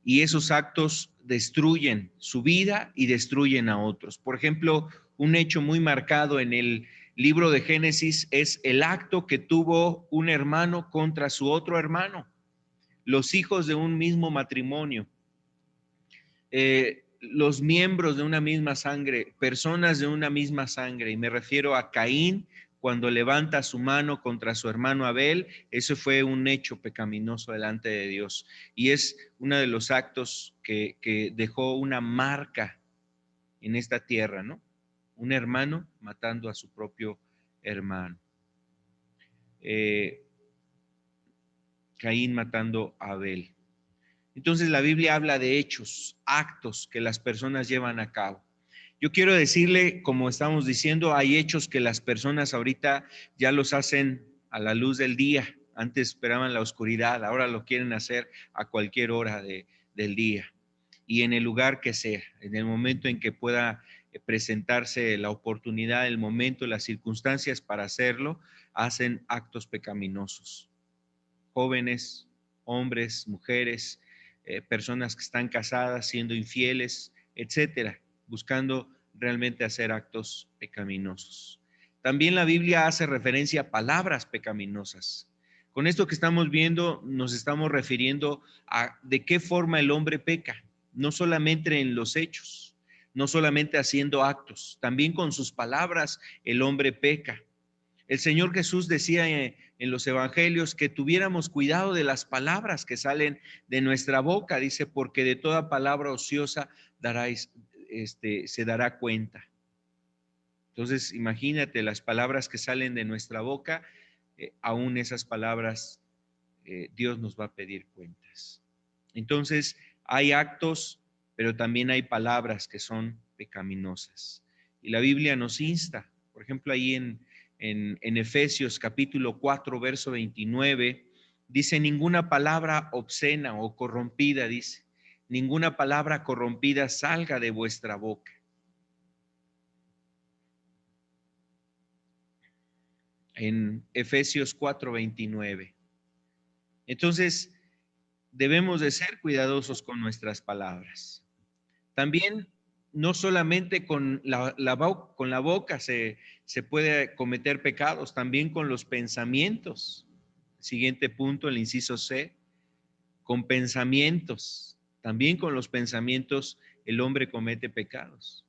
y esos actos destruyen su vida y destruyen a otros. Por ejemplo, un hecho muy marcado en el libro de Génesis es el acto que tuvo un hermano contra su otro hermano, los hijos de un mismo matrimonio, los miembros de una misma sangre, personas de una misma sangre, y me refiero a Caín cuando levanta su mano contra su hermano Abel, eso fue un hecho pecaminoso delante de Dios. Y es uno de los actos que dejó una marca en esta tierra, ¿no? Un hermano matando a su propio hermano. Caín matando a Abel. Entonces la Biblia habla de hechos, actos que las personas llevan a cabo. Yo quiero decirle, como estamos diciendo, hay hechos que las personas ahorita ya los hacen a la luz del día. Antes esperaban la oscuridad, ahora lo quieren hacer a cualquier hora del día y en el lugar que sea, en el momento en que pueda presentarse la oportunidad, el momento, las circunstancias para hacerlo, hacen actos pecaminosos. Jóvenes, hombres, mujeres, personas que están casadas, siendo infieles, etcétera, buscando realmente hacer actos pecaminosos. También la Biblia hace referencia a palabras pecaminosas. Con esto que estamos viendo, nos estamos refiriendo a de qué forma el hombre peca, no solamente en los hechos, no solamente haciendo actos, también con sus palabras el hombre peca. El Señor Jesús decía en los evangelios que tuviéramos cuidado de las palabras que salen de nuestra boca, dice, porque de toda palabra ociosa se dará cuenta. Entonces, imagínate las palabras que salen de nuestra boca, aún esas palabras Dios nos va a pedir cuentas. Entonces, hay actos, pero también hay palabras que son pecaminosas. Y la Biblia nos insta, por ejemplo, ahí en Efesios capítulo 4, verso 29, dice, ninguna palabra obscena o corrompida, dice, ninguna palabra corrompida salga de vuestra boca. En Efesios 4, 29. Entonces, debemos de ser cuidadosos con nuestras palabras. También, no solamente con con la boca se puede cometer pecados, también con los pensamientos. Siguiente punto, el inciso C, con pensamientos. También con los pensamientos el hombre comete pecados.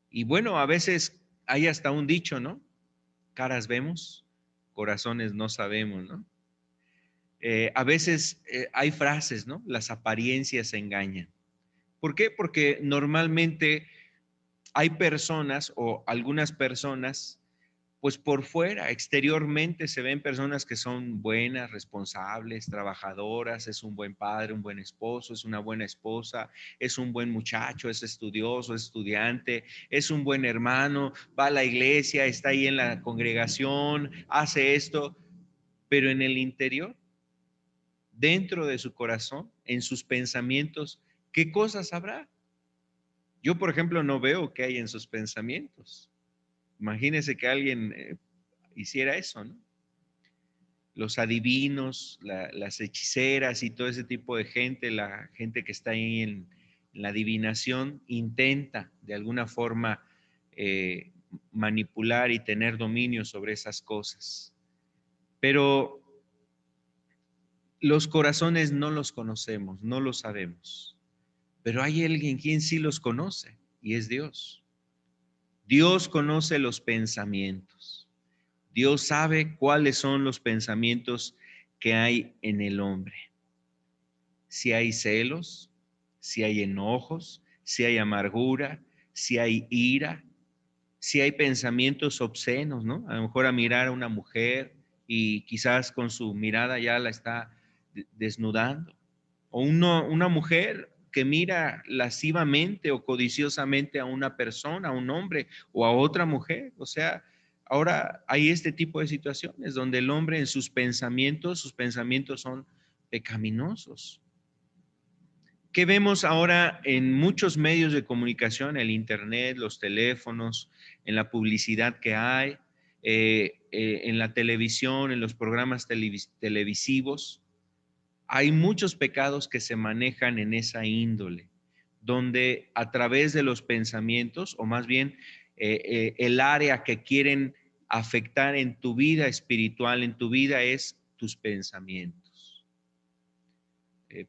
Y bueno, a veces hay hasta un dicho, ¿no? Caras vemos, corazones no sabemos, ¿no? A veces hay frases, ¿no? Las apariencias engañan. ¿Por qué? Porque normalmente hay personas o algunas personas, pues por fuera, exteriormente se ven personas que son buenas, responsables, trabajadoras, es un buen padre, un buen esposo, es una buena esposa, es un buen muchacho, es estudioso, es estudiante, es un buen hermano, va a la iglesia, está ahí en la congregación, hace esto, pero en el interior, dentro de su corazón, en sus pensamientos, ¿qué cosas habrá? Yo, por ejemplo, no veo qué hay en sus pensamientos. Imagínese que alguien hiciera eso, ¿no? Los adivinos, las hechiceras y todo ese tipo de gente, la gente que está ahí en la adivinación, intenta de alguna forma eh, manipular y tener dominio sobre esas cosas. Pero los corazones no los conocemos, no los sabemos. Pero hay alguien quien sí los conoce y es Dios. Dios conoce los pensamientos. Dios sabe cuáles son los pensamientos que hay en el hombre. Si hay celos, si hay enojos, si hay amargura, si hay ira, si hay pensamientos obscenos, ¿no? A lo mejor a mirar a una mujer y quizás con su mirada ya la está desnudando. O una mujer que mira lascivamente o codiciosamente a una persona, a un hombre o a otra mujer. O sea, ahora hay este tipo de situaciones donde el hombre en sus pensamientos son pecaminosos. ¿Qué vemos ahora en muchos medios de comunicación, el internet, los teléfonos, en la publicidad que hay, en la televisión, en los programas televisivos? Hay muchos pecados que se manejan en esa índole, donde a través de los pensamientos, o más bien el área que quieren afectar en tu vida espiritual, en tu vida, es tus pensamientos.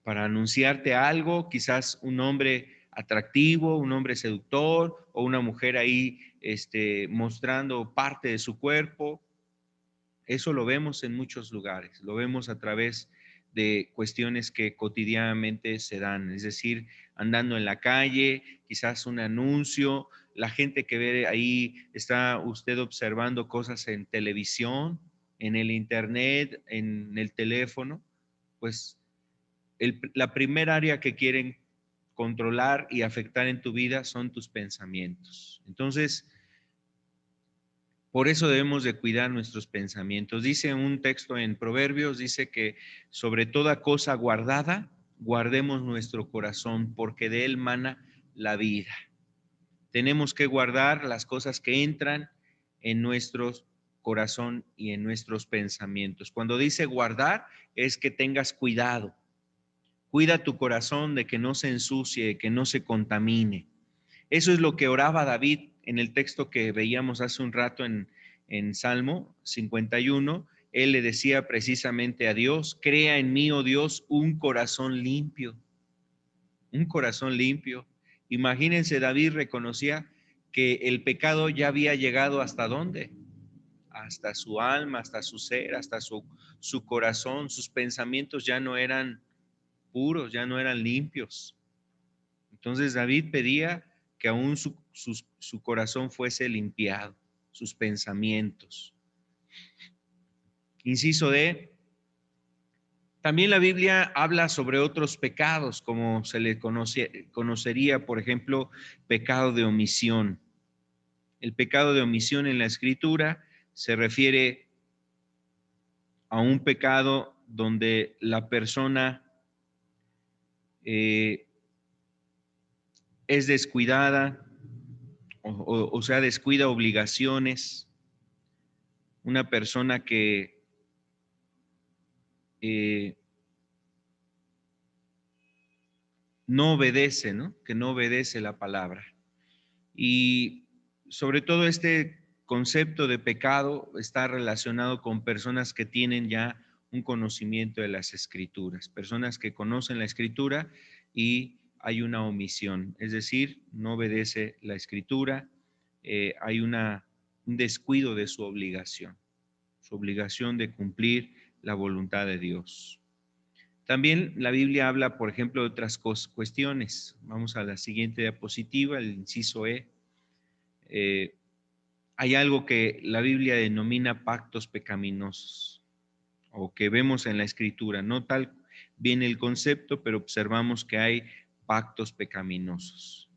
Para anunciarte algo, quizás un hombre atractivo, un hombre seductor o una mujer ahí mostrando parte de su cuerpo, Eso lo vemos en muchos lugares, lo vemos a través de cuestiones que cotidianamente se dan, es decir, andando en la calle, quizás un anuncio, la gente que ve ahí, está usted observando cosas en televisión, en el internet, en el teléfono, pues la primera área que quieren controlar y afectar en tu vida son tus pensamientos. Entonces, por eso debemos de cuidar nuestros pensamientos. Dice un texto en Proverbios, dice que sobre toda cosa guardada, guardemos nuestro corazón, porque de él mana la vida. Tenemos que guardar las cosas que entran en nuestro corazón y en nuestros pensamientos. Cuando dice guardar, es que tengas cuidado. Cuida tu corazón de que no se ensucie, de que no se contamine. Eso es lo que oraba David en el texto que veíamos hace un rato en Salmo 51. Él le decía precisamente a Dios, crea en mí, oh Dios, un corazón limpio, un corazón limpio. Imagínense, David reconocía que el pecado ya había llegado hasta dónde, hasta su alma, hasta su ser, hasta su corazón, sus pensamientos ya no eran puros, ya no eran limpios. Entonces David pedía que aún su corazón fuese limpiado, sus pensamientos. Inciso D, también la Biblia habla sobre otros pecados, como se le conocería, por ejemplo, pecado de omisión. El pecado de omisión en la Escritura se refiere a un pecado donde la persona es descuidada, o sea, descuida obligaciones, una persona que no obedece, ¿no? Que no obedece la palabra. Y sobre todo este concepto de pecado está relacionado con personas que tienen ya un conocimiento de las escrituras, personas que conocen la escritura y hay una omisión, es decir, no obedece la escritura, hay un descuido de su obligación de cumplir la voluntad de Dios. También la Biblia habla, por ejemplo, de otras cuestiones. Vamos a la siguiente diapositiva, el inciso E. Hay algo que la Biblia denomina pactos pecaminosos, o que vemos en la Escritura. No tal viene el concepto, pero observamos que hay pactos pecaminosos.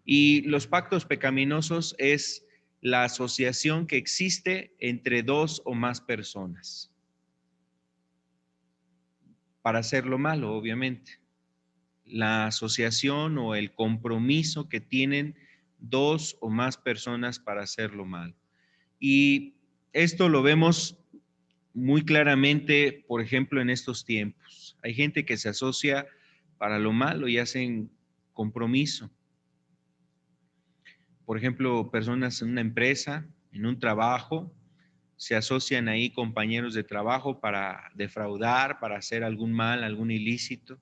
Y los pactos pecaminosos es la asociación que existe entre dos o más personas para hacer lo malo, obviamente. La asociación o el compromiso que tienen dos o más personas para hacerlo mal. Y esto lo vemos muy claramente, por ejemplo, en estos tiempos. Hay gente que se asocia para lo malo y hacen compromiso. Por ejemplo, personas en una empresa, en un trabajo, se asocian ahí compañeros de trabajo para defraudar, para hacer algún mal, algún ilícito.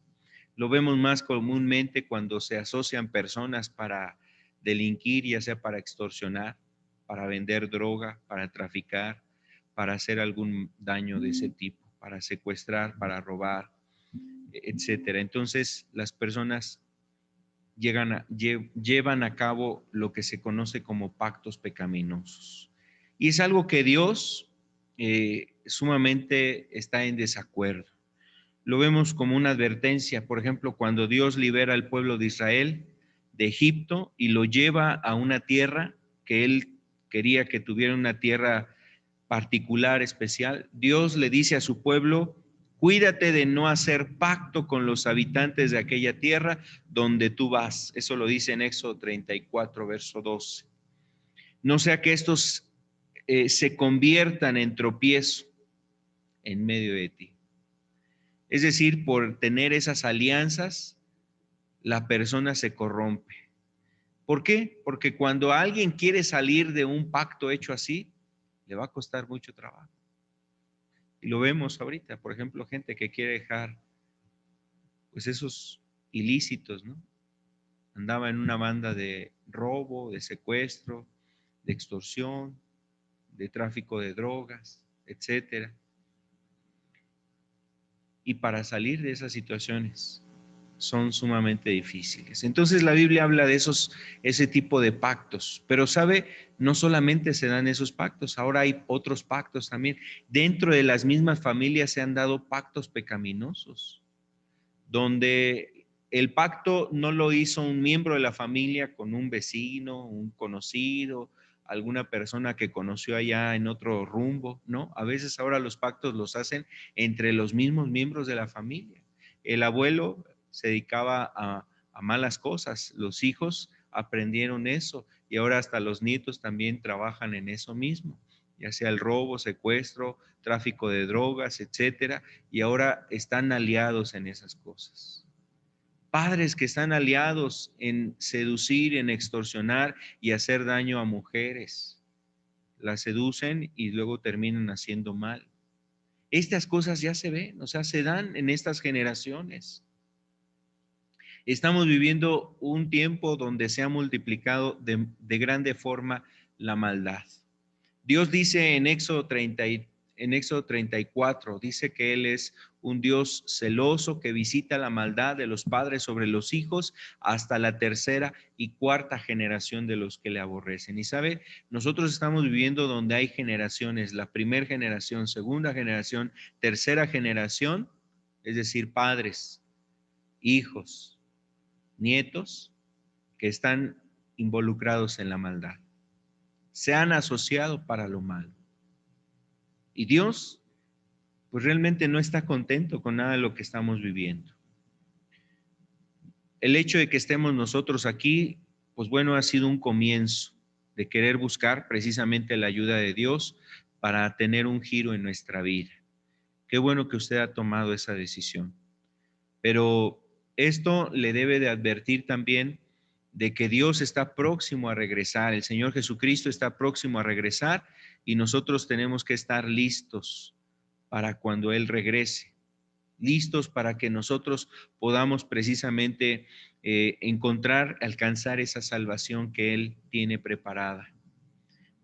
Lo vemos más comúnmente cuando se asocian personas para delinquir, ya sea para extorsionar, para vender droga, para traficar, para hacer algún daño de ese tipo, para secuestrar, para robar, etcétera. Entonces, las personas llevan a cabo lo que se conoce como pactos pecaminosos. Y es algo que Dios sumamente está en desacuerdo. Lo vemos como una advertencia, por ejemplo, cuando Dios libera al pueblo de Israel de Egipto y lo lleva a una tierra que él quería que tuviera, una tierra particular, especial. Dios le dice a su pueblo, cuídate de no hacer pacto con los habitantes de aquella tierra donde tú vas. Eso lo dice en Éxodo 34, verso 12. No sea que estos se conviertan en tropiezo en medio de ti. Es decir, por tener esas alianzas, la persona se corrompe. ¿Por qué? Porque cuando alguien quiere salir de un pacto hecho así, le va a costar mucho trabajo. Y lo vemos ahorita, por ejemplo, gente que quiere dejar pues esos ilícitos, ¿no? Andaba en una banda de robo, de secuestro, de extorsión, de tráfico de drogas, etcétera. Y para salir de esas situaciones son sumamente difíciles. Entonces la Biblia habla de ese tipo de pactos, pero sabe, no solamente se dan esos pactos, ahora hay otros pactos también. Dentro de las mismas familias se han dado pactos pecaminosos, donde el pacto no lo hizo un miembro de la familia con un vecino, un conocido, alguna persona que conoció allá en otro rumbo, ¿no? A veces ahora los pactos los hacen entre los mismos miembros de la familia. El abuelo se dedicaba a malas cosas, los hijos aprendieron eso y ahora hasta los nietos también trabajan en eso mismo, ya sea el robo, secuestro, tráfico de drogas, etcétera, y ahora están aliados en esas cosas. Padres que están aliados en seducir, en extorsionar y hacer daño a mujeres. Las seducen y luego terminan haciendo mal. Estas cosas ya se ven, o sea, se dan en estas generaciones. Estamos viviendo un tiempo donde se ha multiplicado de grande forma la maldad. Dios dice en Éxodo 34, dice que Él es un Dios celoso que visita la maldad de los padres sobre los hijos hasta la tercera y cuarta generación de los que le aborrecen. Y sabe, nosotros estamos viviendo donde hay generaciones, la primera generación, segunda generación, tercera generación, es decir, padres, hijos, nietos que están involucrados en la maldad. Se han asociado para lo malo. Y Dios, pues realmente no está contento con nada de lo que estamos viviendo. El hecho de que estemos nosotros aquí, pues bueno, ha sido un comienzo de querer buscar precisamente la ayuda de Dios para tener un giro en nuestra vida. Qué bueno que usted ha tomado esa decisión. Pero esto le debe de advertir también de que Dios está próximo a regresar, el Señor Jesucristo está próximo a regresar y nosotros tenemos que estar listos para cuando Él regrese, listos para que nosotros podamos precisamente encontrar, alcanzar esa salvación que Él tiene preparada.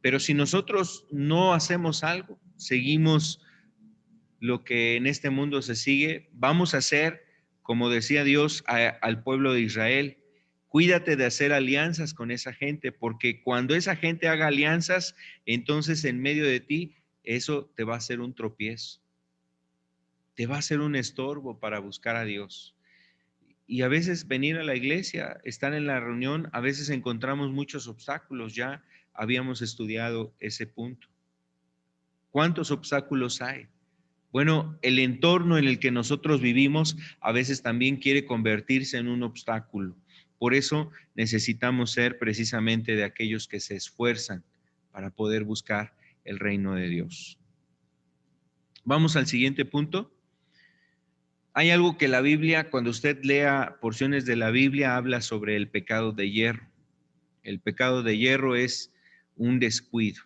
Pero si nosotros no hacemos algo, seguimos lo que en este mundo se sigue, vamos a hacer, como decía Dios al pueblo de Israel, cuídate de hacer alianzas con esa gente, porque cuando esa gente haga alianzas, entonces en medio de ti, eso te va a ser un tropiezo, te va a ser un estorbo para buscar a Dios. Y a veces venir a la iglesia, estar en la reunión, a veces encontramos muchos obstáculos, ya habíamos estudiado ese punto. ¿Cuántos obstáculos hay? Bueno, el entorno en el que nosotros vivimos a veces también quiere convertirse en un obstáculo. Por eso necesitamos ser precisamente de aquellos que se esfuerzan para poder buscar el reino de Dios. Vamos al siguiente punto. Hay algo que la Biblia, cuando usted lea porciones de la Biblia, habla sobre el pecado de hierro. El pecado de hierro es un descuido.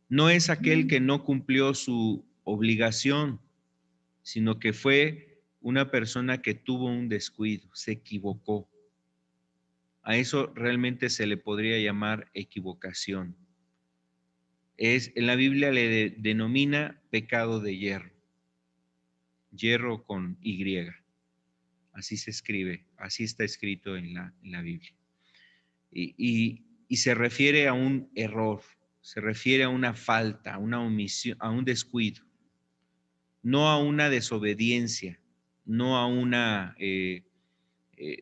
No es aquel que no cumplió su obligación, sino que fue una persona que tuvo un descuido, se equivocó. A eso realmente se le podría llamar equivocación. En la Biblia le denomina pecado de hierro, hierro con Y. Así se escribe, así está escrito en la Biblia. Y se refiere a un error, se refiere a una falta, a una omisión, a un descuido, no a una desobediencia, no a una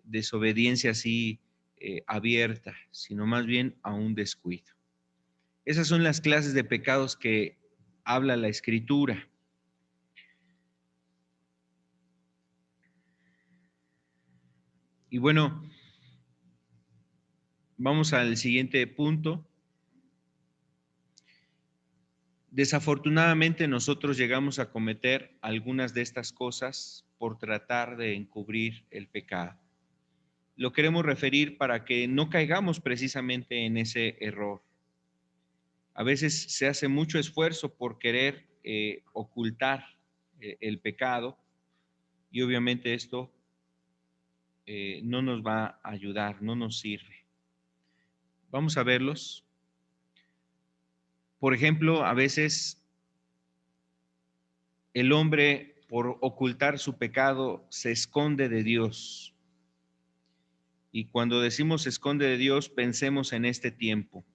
desobediencia así abierta, sino más bien a un descuido. Esas son las clases de pecados que habla la Escritura. Y bueno, vamos al siguiente punto. Desafortunadamente nosotros llegamos a cometer algunas de estas cosas por tratar de encubrir el pecado. Lo queremos referir para que no caigamos precisamente en ese error. A veces se hace mucho esfuerzo por querer ocultar el pecado y obviamente esto no nos va a ayudar, no nos sirve. Vamos a verlos. Por ejemplo, a veces el hombre, por ocultar su pecado, se esconde de Dios. Y cuando decimos se esconde de Dios, pensemos en este tiempo.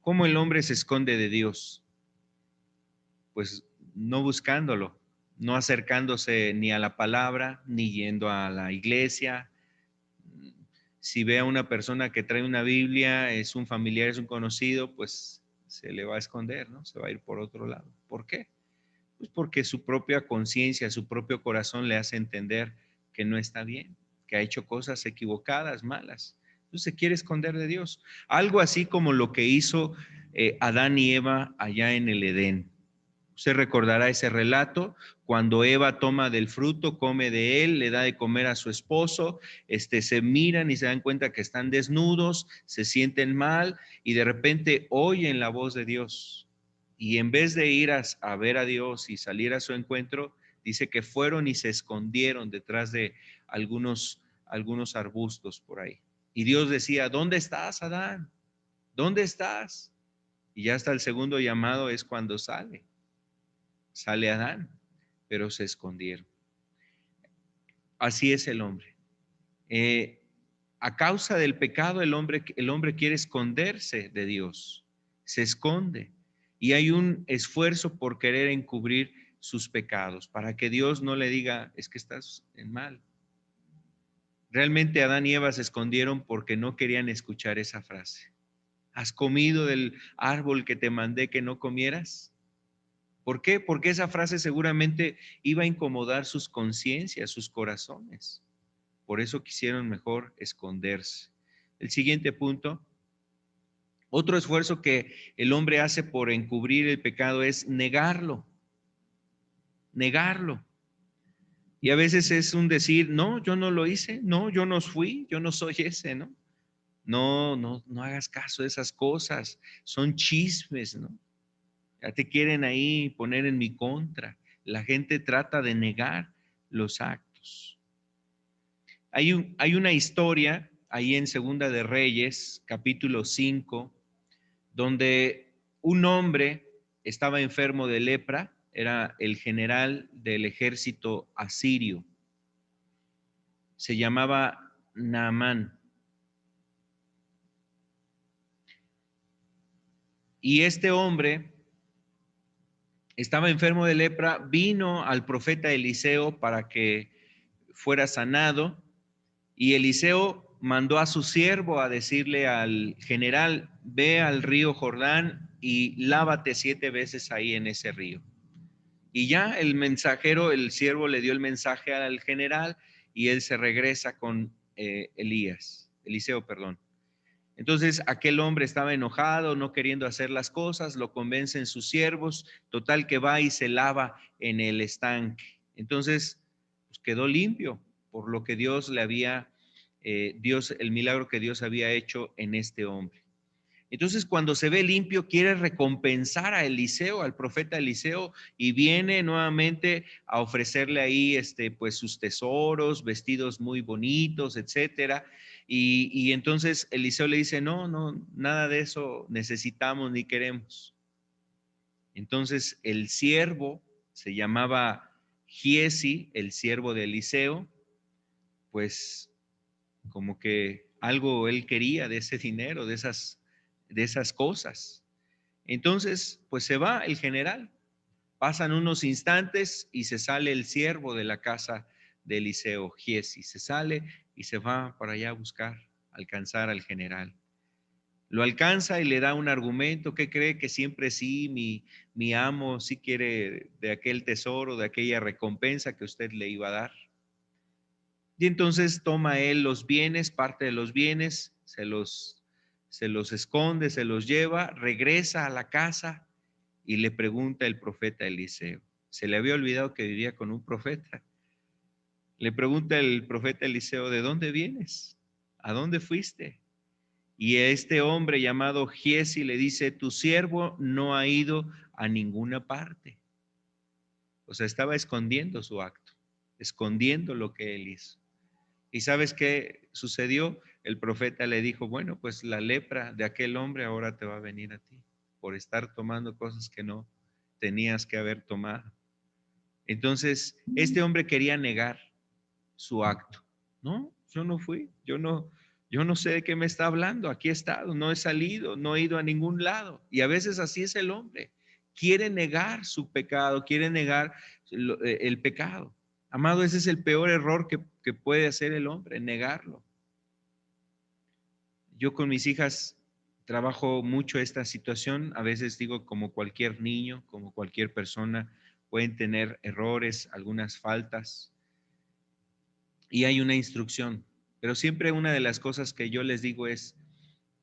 ¿Cómo el hombre se esconde de Dios? Pues no buscándolo, no acercándose ni a la palabra, ni yendo a la iglesia. Si ve a una persona que trae una Biblia, es un familiar, es un conocido, pues se le va a esconder, ¿no? Se va a ir por otro lado. ¿Por qué? Pues porque su propia conciencia, su propio corazón le hace entender que no está bien, que ha hecho cosas equivocadas, malas. Entonces se quiere esconder de Dios. Algo así como lo que hizo Adán y Eva allá en el Edén. Usted recordará ese relato, cuando Eva toma del fruto, come de él, le da de comer a su esposo, se miran y se dan cuenta que están desnudos, se sienten mal y de repente oyen la voz de Dios. Y en vez de ir a ver a Dios y salir a su encuentro, dice que fueron y se escondieron detrás de algunos arbustos por ahí. Y Dios decía, ¿dónde estás, Adán? ¿Dónde estás? Y ya hasta el segundo llamado es cuando sale Adán, pero se escondieron. Así es el hombre. A causa del pecado, el hombre quiere esconderse de Dios, se esconde. Y hay un esfuerzo por querer encubrir sus pecados, para que Dios no le diga, es que estás en mal. Realmente Adán y Eva se escondieron porque no querían escuchar esa frase. ¿Has comido del árbol que te mandé que no comieras? ¿Por qué? Porque esa frase seguramente iba a incomodar sus conciencias, sus corazones. Por eso quisieron mejor esconderse. El siguiente punto, otro esfuerzo que el hombre hace por encubrir el pecado es negarlo, negarlo. Y a veces es un decir, no, yo no lo hice, no, yo no fui, yo no soy ese, ¿no? No hagas caso de esas cosas, son chismes, ¿no? Ya te quieren ahí poner en mi contra. La gente trata de negar los actos. Hay una historia ahí en Segunda de Reyes, capítulo 5, donde un hombre estaba enfermo de lepra, era el general del ejército asirio. Se llamaba Naamán. Y este hombre estaba enfermo de lepra, vino al profeta Eliseo para que fuera sanado, y Eliseo mandó a su siervo a decirle al general, ve al río Jordán y lávate 7 veces ahí en ese río. Y ya el mensajero, el siervo le dio el mensaje al general y él se regresa con Eliseo, perdón. Entonces aquel hombre estaba enojado, no queriendo hacer las cosas, lo convencen sus siervos, total que va y se lava en el estanque. Entonces, pues quedó limpio por lo que Dios le había, el milagro que Dios había hecho en este hombre. Entonces, cuando se ve limpio, quiere recompensar a Eliseo, al profeta Eliseo, y viene nuevamente a ofrecerle ahí, pues sus tesoros, vestidos muy bonitos, etcétera. Y entonces Eliseo le dice, no, nada de eso necesitamos ni queremos. Entonces el siervo se llamaba Giesi, el siervo de Eliseo, pues como que algo él quería de ese dinero, de esas cosas. Entonces, pues se va el general. Pasan unos instantes y se sale el siervo de la casa de Eliseo, Giesi. Se sale y se va para allá a buscar, alcanzar al general. Lo alcanza y le da un argumento que cree que siempre sí, mi amo sí quiere de aquel tesoro, de aquella recompensa que usted le iba a dar. Y entonces toma él los bienes, parte de los bienes, se los esconde, se los lleva, regresa a la casa y le pregunta el profeta Eliseo. Se le había olvidado que vivía con un profeta. Le pregunta el profeta Eliseo, ¿de dónde vienes? ¿A dónde fuiste? Y este hombre llamado Giesi le dice, tu siervo no ha ido a ninguna parte. O sea, estaba escondiendo su acto, escondiendo lo que él hizo. ¿Y sabes qué sucedió? El profeta le dijo, bueno, pues la lepra de aquel hombre ahora te va a venir a ti por estar tomando cosas que no tenías que haber tomado. Entonces, este hombre quería negar su acto. No, yo no fui, yo no sé de qué me está hablando, aquí he estado, no he salido, no he ido a ningún lado. Y a veces así es el hombre, quiere negar su pecado, quiere negar el pecado. Amado, ese es el peor error que puede hacer el hombre, negarlo. Yo con mis hijas trabajo mucho esta situación, a veces digo como cualquier niño, como cualquier persona, pueden tener errores, algunas faltas, y hay una instrucción, pero siempre una de las cosas que yo les digo es,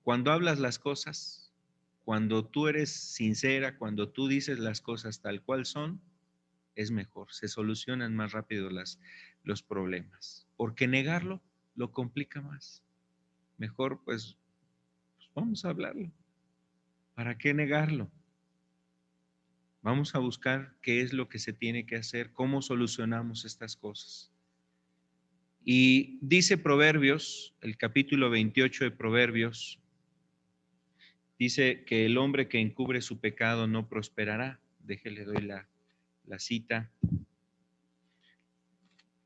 cuando hablas las cosas, cuando tú eres sincera, cuando tú dices las cosas tal cual son, es mejor, se solucionan más rápido los problemas, porque negarlo lo complica más. Mejor pues vamos a hablarlo. ¿Para qué negarlo? Vamos a buscar qué es lo que se tiene que hacer, cómo solucionamos estas cosas. Y dice Proverbios, el capítulo 28 de Proverbios, dice que el hombre que encubre su pecado no prosperará. Déjele, doy la cita.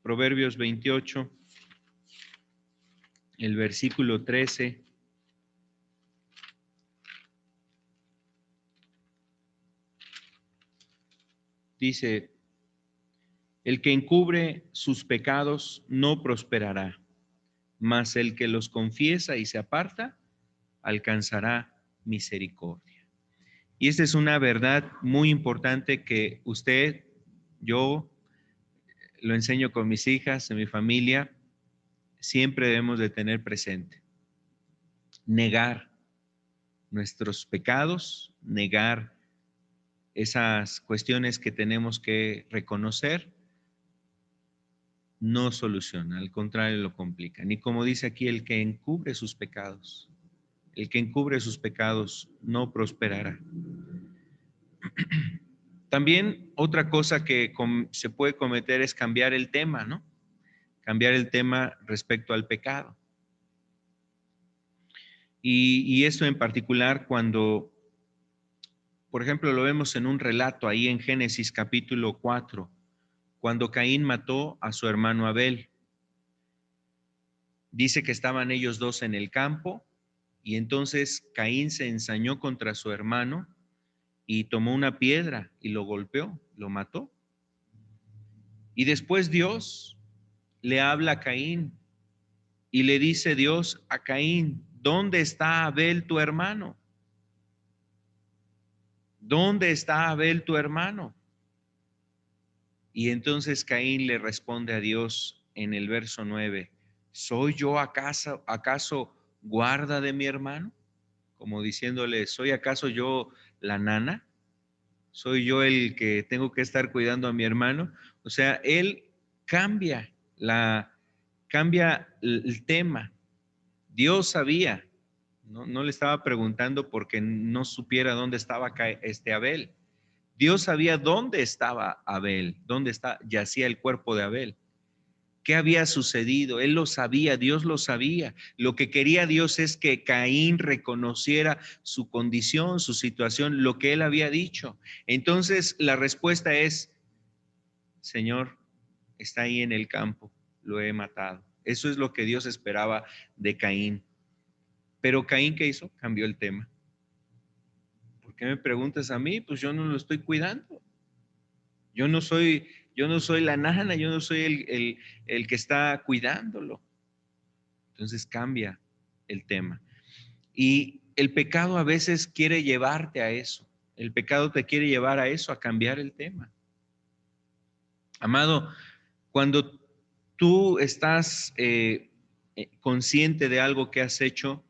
Proverbios 28, el versículo 13. Dice, el que encubre sus pecados no prosperará, mas el que los confiesa y se aparta alcanzará misericordia. Y esta es una verdad muy importante que usted, yo, lo enseño con mis hijas, en mi familia, siempre debemos de tener presente. Negar nuestros pecados, negar esas cuestiones que tenemos que reconocer, no soluciona, al contrario lo complica. Ni como dice aquí, el que encubre sus pecados, el que encubre sus pecados no prosperará. También otra cosa que se puede cometer es cambiar el tema, ¿no? Cambiar el tema respecto al pecado. Y esto en particular cuando, por ejemplo, lo vemos en un relato ahí en Génesis capítulo 4, cuando Caín mató a su hermano Abel. Dice que estaban ellos dos en el campo y entonces Caín se ensañó contra su hermano y tomó una piedra y lo golpeó, lo mató. Y después Dios le habla a Caín y le dice Dios a Caín, ¿dónde está Abel tu hermano? ¿Dónde está Abel tu hermano? Y entonces Caín le responde a Dios en el verso 9, ¿soy yo acaso guarda de mi hermano? Como diciéndole, ¿soy acaso yo la nana? ¿Soy yo el que tengo que estar cuidando a mi hermano? O sea, él cambia cambia el tema. Dios sabía, no le estaba preguntando porque no supiera dónde estaba Abel. Dios sabía dónde estaba Abel, yacía el cuerpo de Abel. ¿Qué había sucedido? Él lo sabía, Dios lo sabía. Lo que quería Dios es que Caín reconociera su condición, su situación, lo que él había dicho. Entonces la respuesta es, Señor, está ahí en el campo, lo he matado. Eso es lo que Dios esperaba de Caín. Pero Caín, ¿qué hizo? Cambió el tema. ¿Por qué me preguntas a mí? Pues yo no lo estoy cuidando. Yo no soy, yo no soy la nana, yo no soy el que está cuidándolo. Entonces cambia el tema. Y el pecado a veces quiere llevarte a eso. El pecado te quiere llevar a eso, a cambiar el tema. Amado, cuando tú estás consciente de algo que has hecho,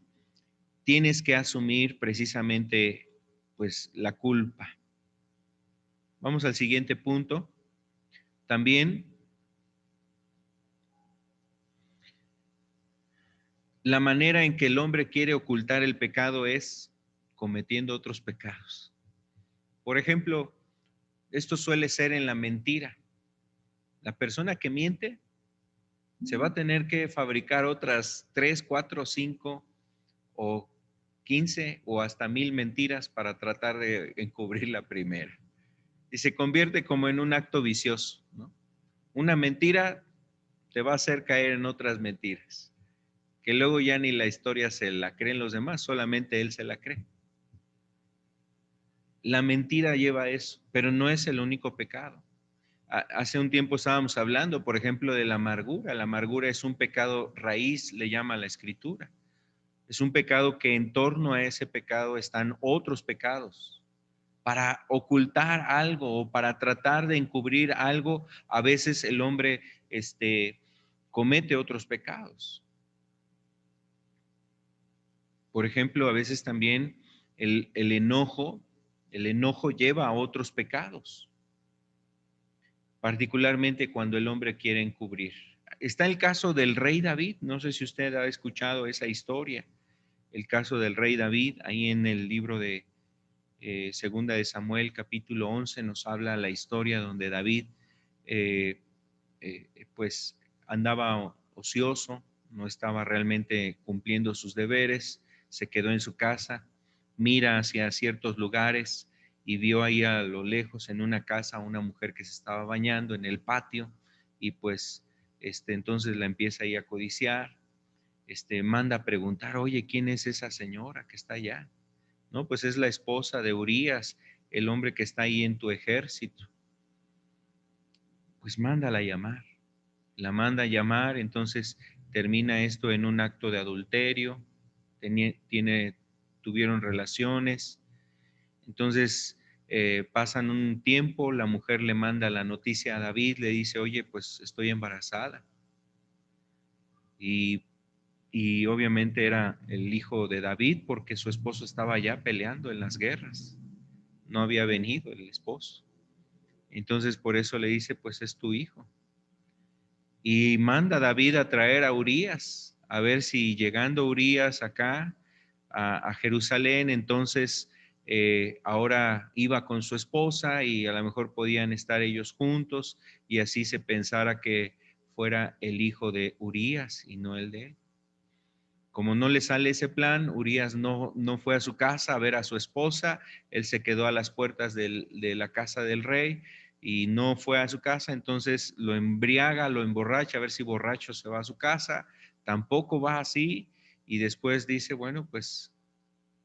tienes que asumir precisamente pues la culpa. Vamos al siguiente punto. También la manera en que el hombre quiere ocultar el pecado es cometiendo otros pecados. Por ejemplo, esto suele ser en la mentira. La persona que miente se va a tener que fabricar otras 3, 4, 5 o 15 o hasta 1000 mentiras para tratar de encubrir la primera. y se convierte como en un acto vicioso, ¿no? Una mentira te va a hacer caer en otras mentiras, que luego ya ni la historia se la creen los demás, solamente él se la cree. La mentira lleva a eso, pero no es el único pecado. Hace un tiempo estábamos hablando, por ejemplo, de la amargura. La amargura es un pecado raíz, le llama la Escritura. Es un pecado que en torno a ese pecado están otros pecados. Para ocultar algo o para tratar de encubrir algo, a veces el hombre comete otros pecados. Por ejemplo, a veces también el enojo lleva a otros pecados, particularmente cuando el hombre quiere encubrir. Está el caso del rey David, no sé si usted ha escuchado esa historia, el caso del rey David, ahí en el libro de Segunda de Samuel, capítulo 11, nos habla la historia donde David eh, pues andaba ocioso, no estaba realmente cumpliendo sus deberes, se quedó en su casa, mira hacia ciertos lugares y vio ahí a lo lejos en una casa a una mujer que se estaba bañando en el patio y pues entonces la empieza ahí a codiciar, manda a preguntar, oye, ¿quién es esa señora que está allá? No, pues es la esposa de Urías, el hombre que está ahí en tu ejército. Pues mándala a llamar. La manda a llamar, entonces termina esto en un acto de adulterio, tuvieron relaciones, entonces pasan un tiempo, la mujer le manda la noticia a David, le dice, oye, pues estoy embarazada. Y, y obviamente era el hijo de David porque su esposo estaba allá peleando en las guerras, no había venido el esposo. Entonces por eso le dice, pues es tu hijo. Y manda a David a traer a Urías, a ver si llegando Urías acá a Jerusalén, entonces ahora iba con su esposa y a lo mejor podían estar ellos juntos y así se pensara que fuera el hijo de Urías y no el de él. Como no le sale ese plan, Urías no fue a su casa a ver a su esposa, él se quedó a las puertas de la casa del rey y no fue a su casa, entonces lo embriaga, lo emborracha, a ver si borracho se va a su casa, tampoco va así y después dice, bueno, pues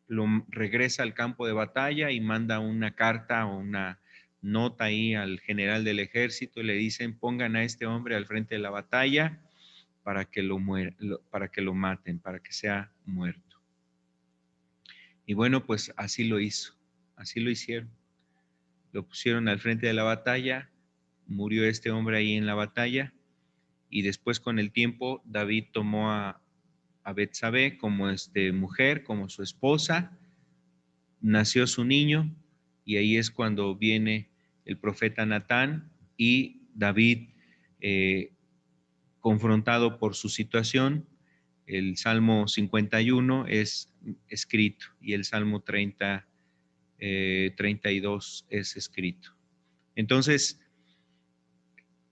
lo regresa al campo de batalla y manda una carta o una nota ahí al general del ejército y le dicen, pongan a este hombre al frente de la batalla para que para que lo maten, para que sea muerto. Y bueno, pues así lo hizo, así lo hicieron. Lo pusieron al frente de la batalla, murió este hombre ahí en la batalla, y después con el tiempo David tomó a Betsabé como mujer, como su esposa, nació su niño, y ahí es cuando viene el profeta Natán y David eh, confrontado por su situación. El Salmo 51 es escrito y el Salmo 32 es escrito. Entonces,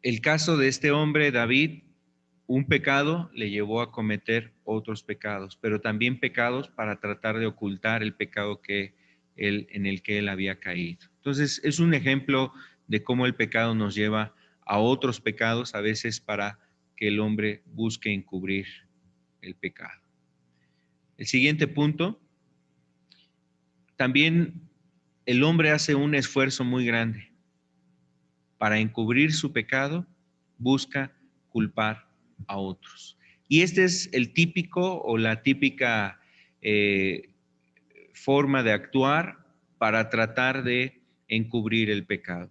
el caso de este hombre, David, un pecado le llevó a cometer otros pecados, pero también pecados para tratar de ocultar el pecado en el que él había caído. Entonces, es un ejemplo de cómo el pecado nos lleva a otros pecados, a veces para que el hombre busque encubrir el pecado. El siguiente punto, también el hombre hace un esfuerzo muy grande para encubrir su pecado, busca culpar a otros. Y este es el típico o la típica eh, forma de actuar para tratar de encubrir el pecado.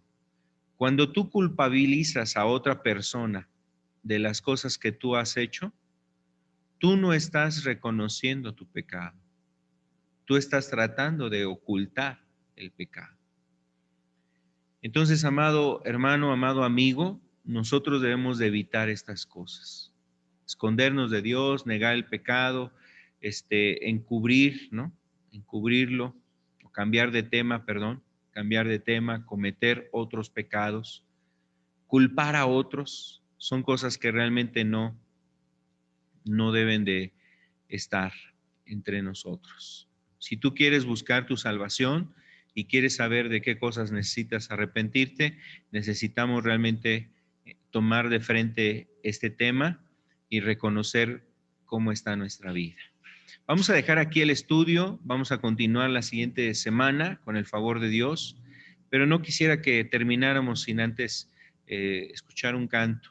Cuando tú culpabilizas a otra persona de las cosas que tú has hecho, tú no estás reconociendo tu pecado. Tú estás tratando de ocultar el pecado. Entonces, amado hermano, amado amigo, nosotros debemos de evitar estas cosas. Escondernos de Dios, negar el pecado, encubrir, ¿no? Encubrirlo, o cambiar de tema, perdón, cambiar de tema, cometer otros pecados, culpar a otros, son cosas que realmente no deben de estar entre nosotros. Si tú quieres buscar tu salvación, y quieres saber de qué cosas necesitas arrepentirte, necesitamos realmente tomar de frente este tema y reconocer cómo está nuestra vida. Vamos a dejar aquí el estudio, vamos a continuar la siguiente semana con el favor de Dios, pero no quisiera que termináramos sin antes escuchar un canto.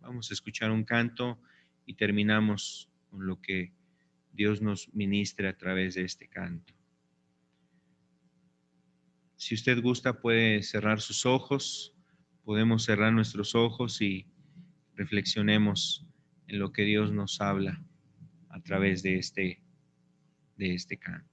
Vamos a escuchar un canto y terminamos con lo que Dios nos ministra a través de este canto. Si usted gusta, puede cerrar sus ojos, podemos cerrar nuestros ojos y reflexionemos en lo que Dios nos habla a través de este canto.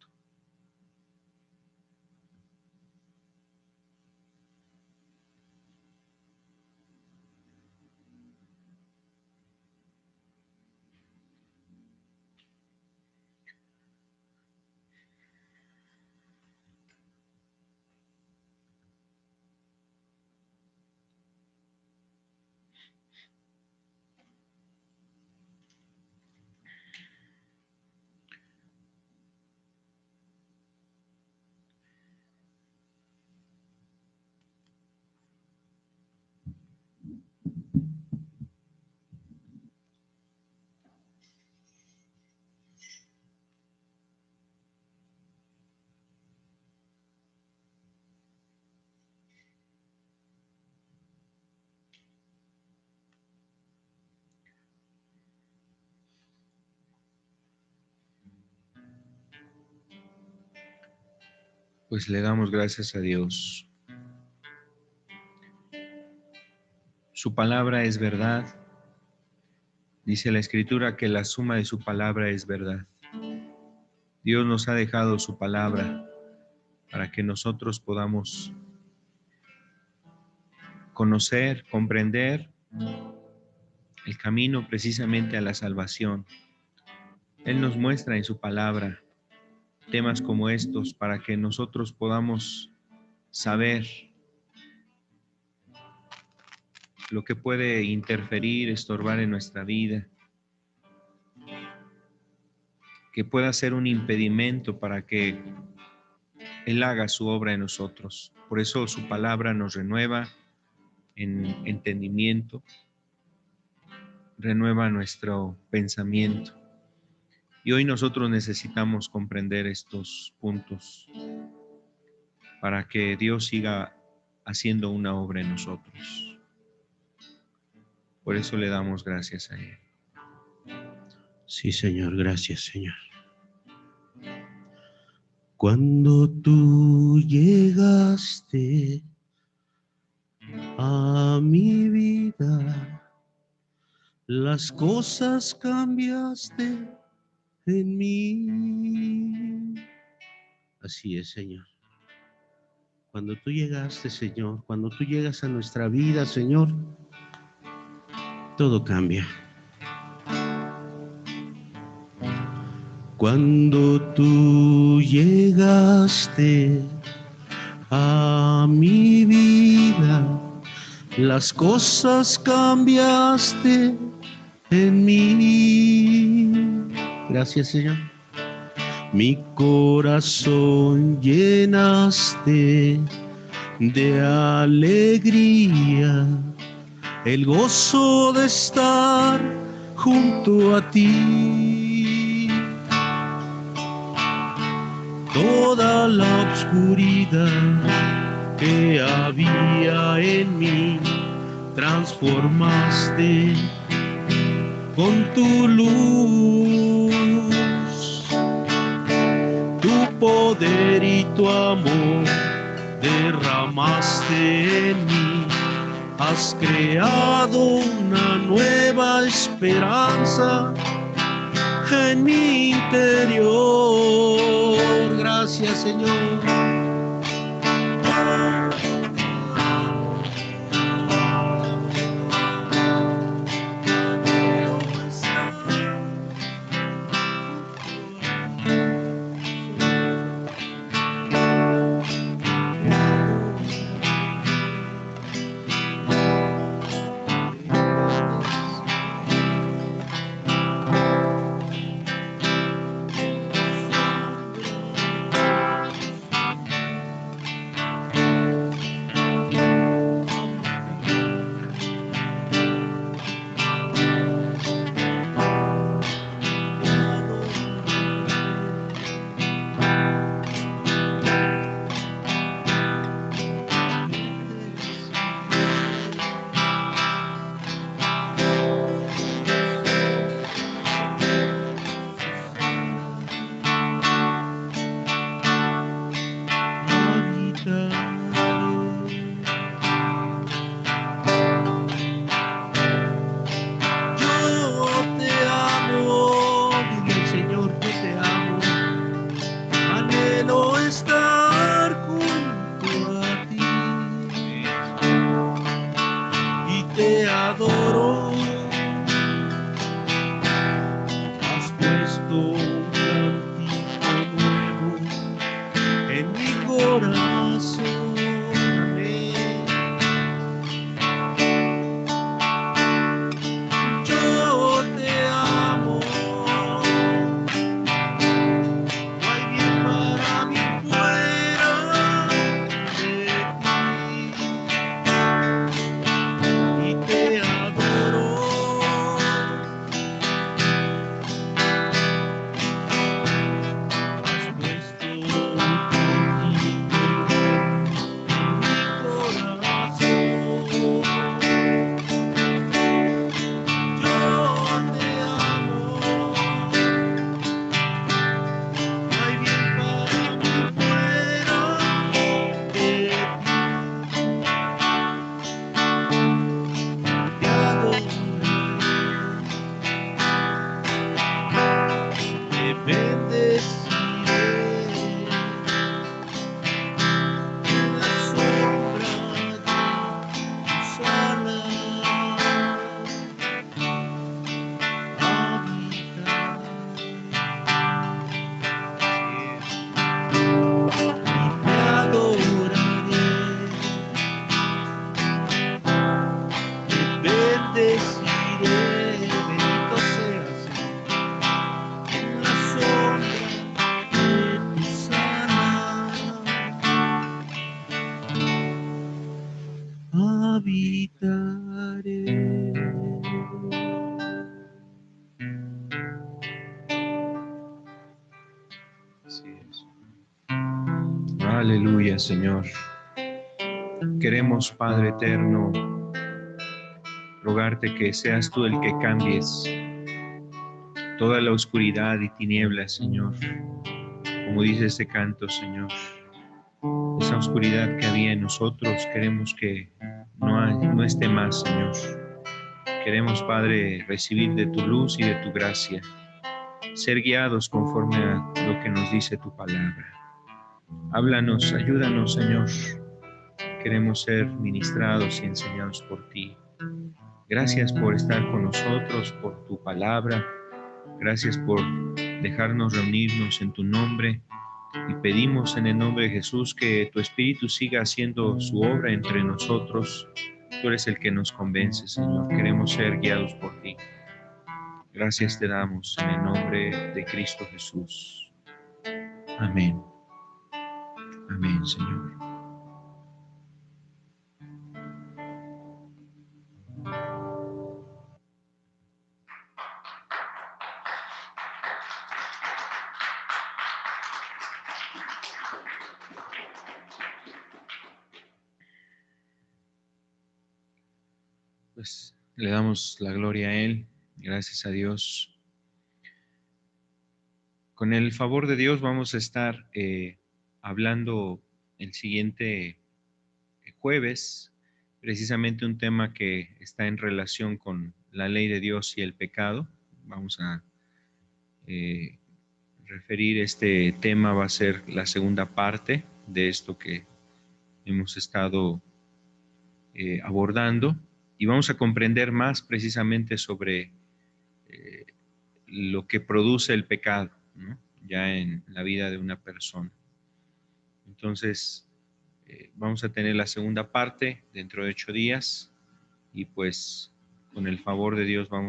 Pues le damos gracias a Dios. Su palabra es verdad. Dice la Escritura que la suma de su palabra es verdad. Dios nos ha dejado su palabra para que nosotros podamos conocer, comprender el camino precisamente a la salvación. Él nos muestra en su palabra temas como estos para que nosotros podamos saber lo que puede interferir, estorbar en nuestra vida, que pueda ser un impedimento para que Él haga su obra en nosotros. Por eso su palabra nos renueva en entendimiento, renueva nuestro pensamiento. Y hoy nosotros necesitamos comprender estos puntos para que Dios siga haciendo una obra en nosotros. Por eso le damos gracias a Él. Sí, Señor, gracias, Señor. Cuando tú llegaste a mi vida, las cosas cambiaste en mí. Así es, Señor. Cuando tú llegaste, Señor, cuando tú llegas a nuestra vida, Señor, todo cambia. Cuando tú llegaste a mi vida, las cosas cambiaste en mí. Gracias, Señor. Mi corazón llenaste de alegría, el gozo de estar junto a ti. Toda la oscuridad que había en mí transformaste con tu luz, tu poder y tu amor derramaste en mí. Has creado una nueva esperanza en mi interior. Gracias, Señor. Has puesto un cántico nuevo en mi corazón. Amén. Yo te amo. No hay bien para mí fuera de ti. Y te adoro. Has puesto un cántico en mi corazón. Yo te amo. No hay bien para mí fuera de ti. Te adoraré, te bendeciré en la sombra de tus alas. Te adoraré, te bendeciré, bendito seas en la sombra de tus alas. Habitaré. Así es. Aleluya, Señor. Queremos, Padre eterno, rogarte que seas tú el que cambies toda la oscuridad y tinieblas, Señor. Como dice este canto, Señor, esa oscuridad que había en nosotros, queremos que no esté más, Señor. Queremos, Padre, recibir de tu luz y de tu gracia, ser guiados conforme a lo que nos dice tu palabra. Háblanos, ayúdanos, Señor. Queremos ser ministrados y enseñados por ti. Gracias por estar con nosotros, por tu palabra. Gracias por dejarnos reunirnos en tu nombre. Y pedimos en el nombre de Jesús que tu Espíritu siga haciendo su obra entre nosotros. Tú eres el que nos convence, Señor. Queremos ser guiados por ti. Gracias te damos en el nombre de Cristo Jesús. Amén. Amén, Señor. Pues le damos la gloria a Él. Gracias a Dios. Con el favor de Dios vamos a estar hablando el siguiente jueves, precisamente un tema que está en relación con la ley de Dios y el pecado. Vamos a referir este tema, va a ser la segunda parte de esto que hemos estado abordando, y vamos a comprender más precisamente sobre lo que produce el pecado, ¿no? Ya en la vida de una persona. Entonces, vamos a tener la segunda parte dentro de 8 días, y pues con el favor de Dios vamos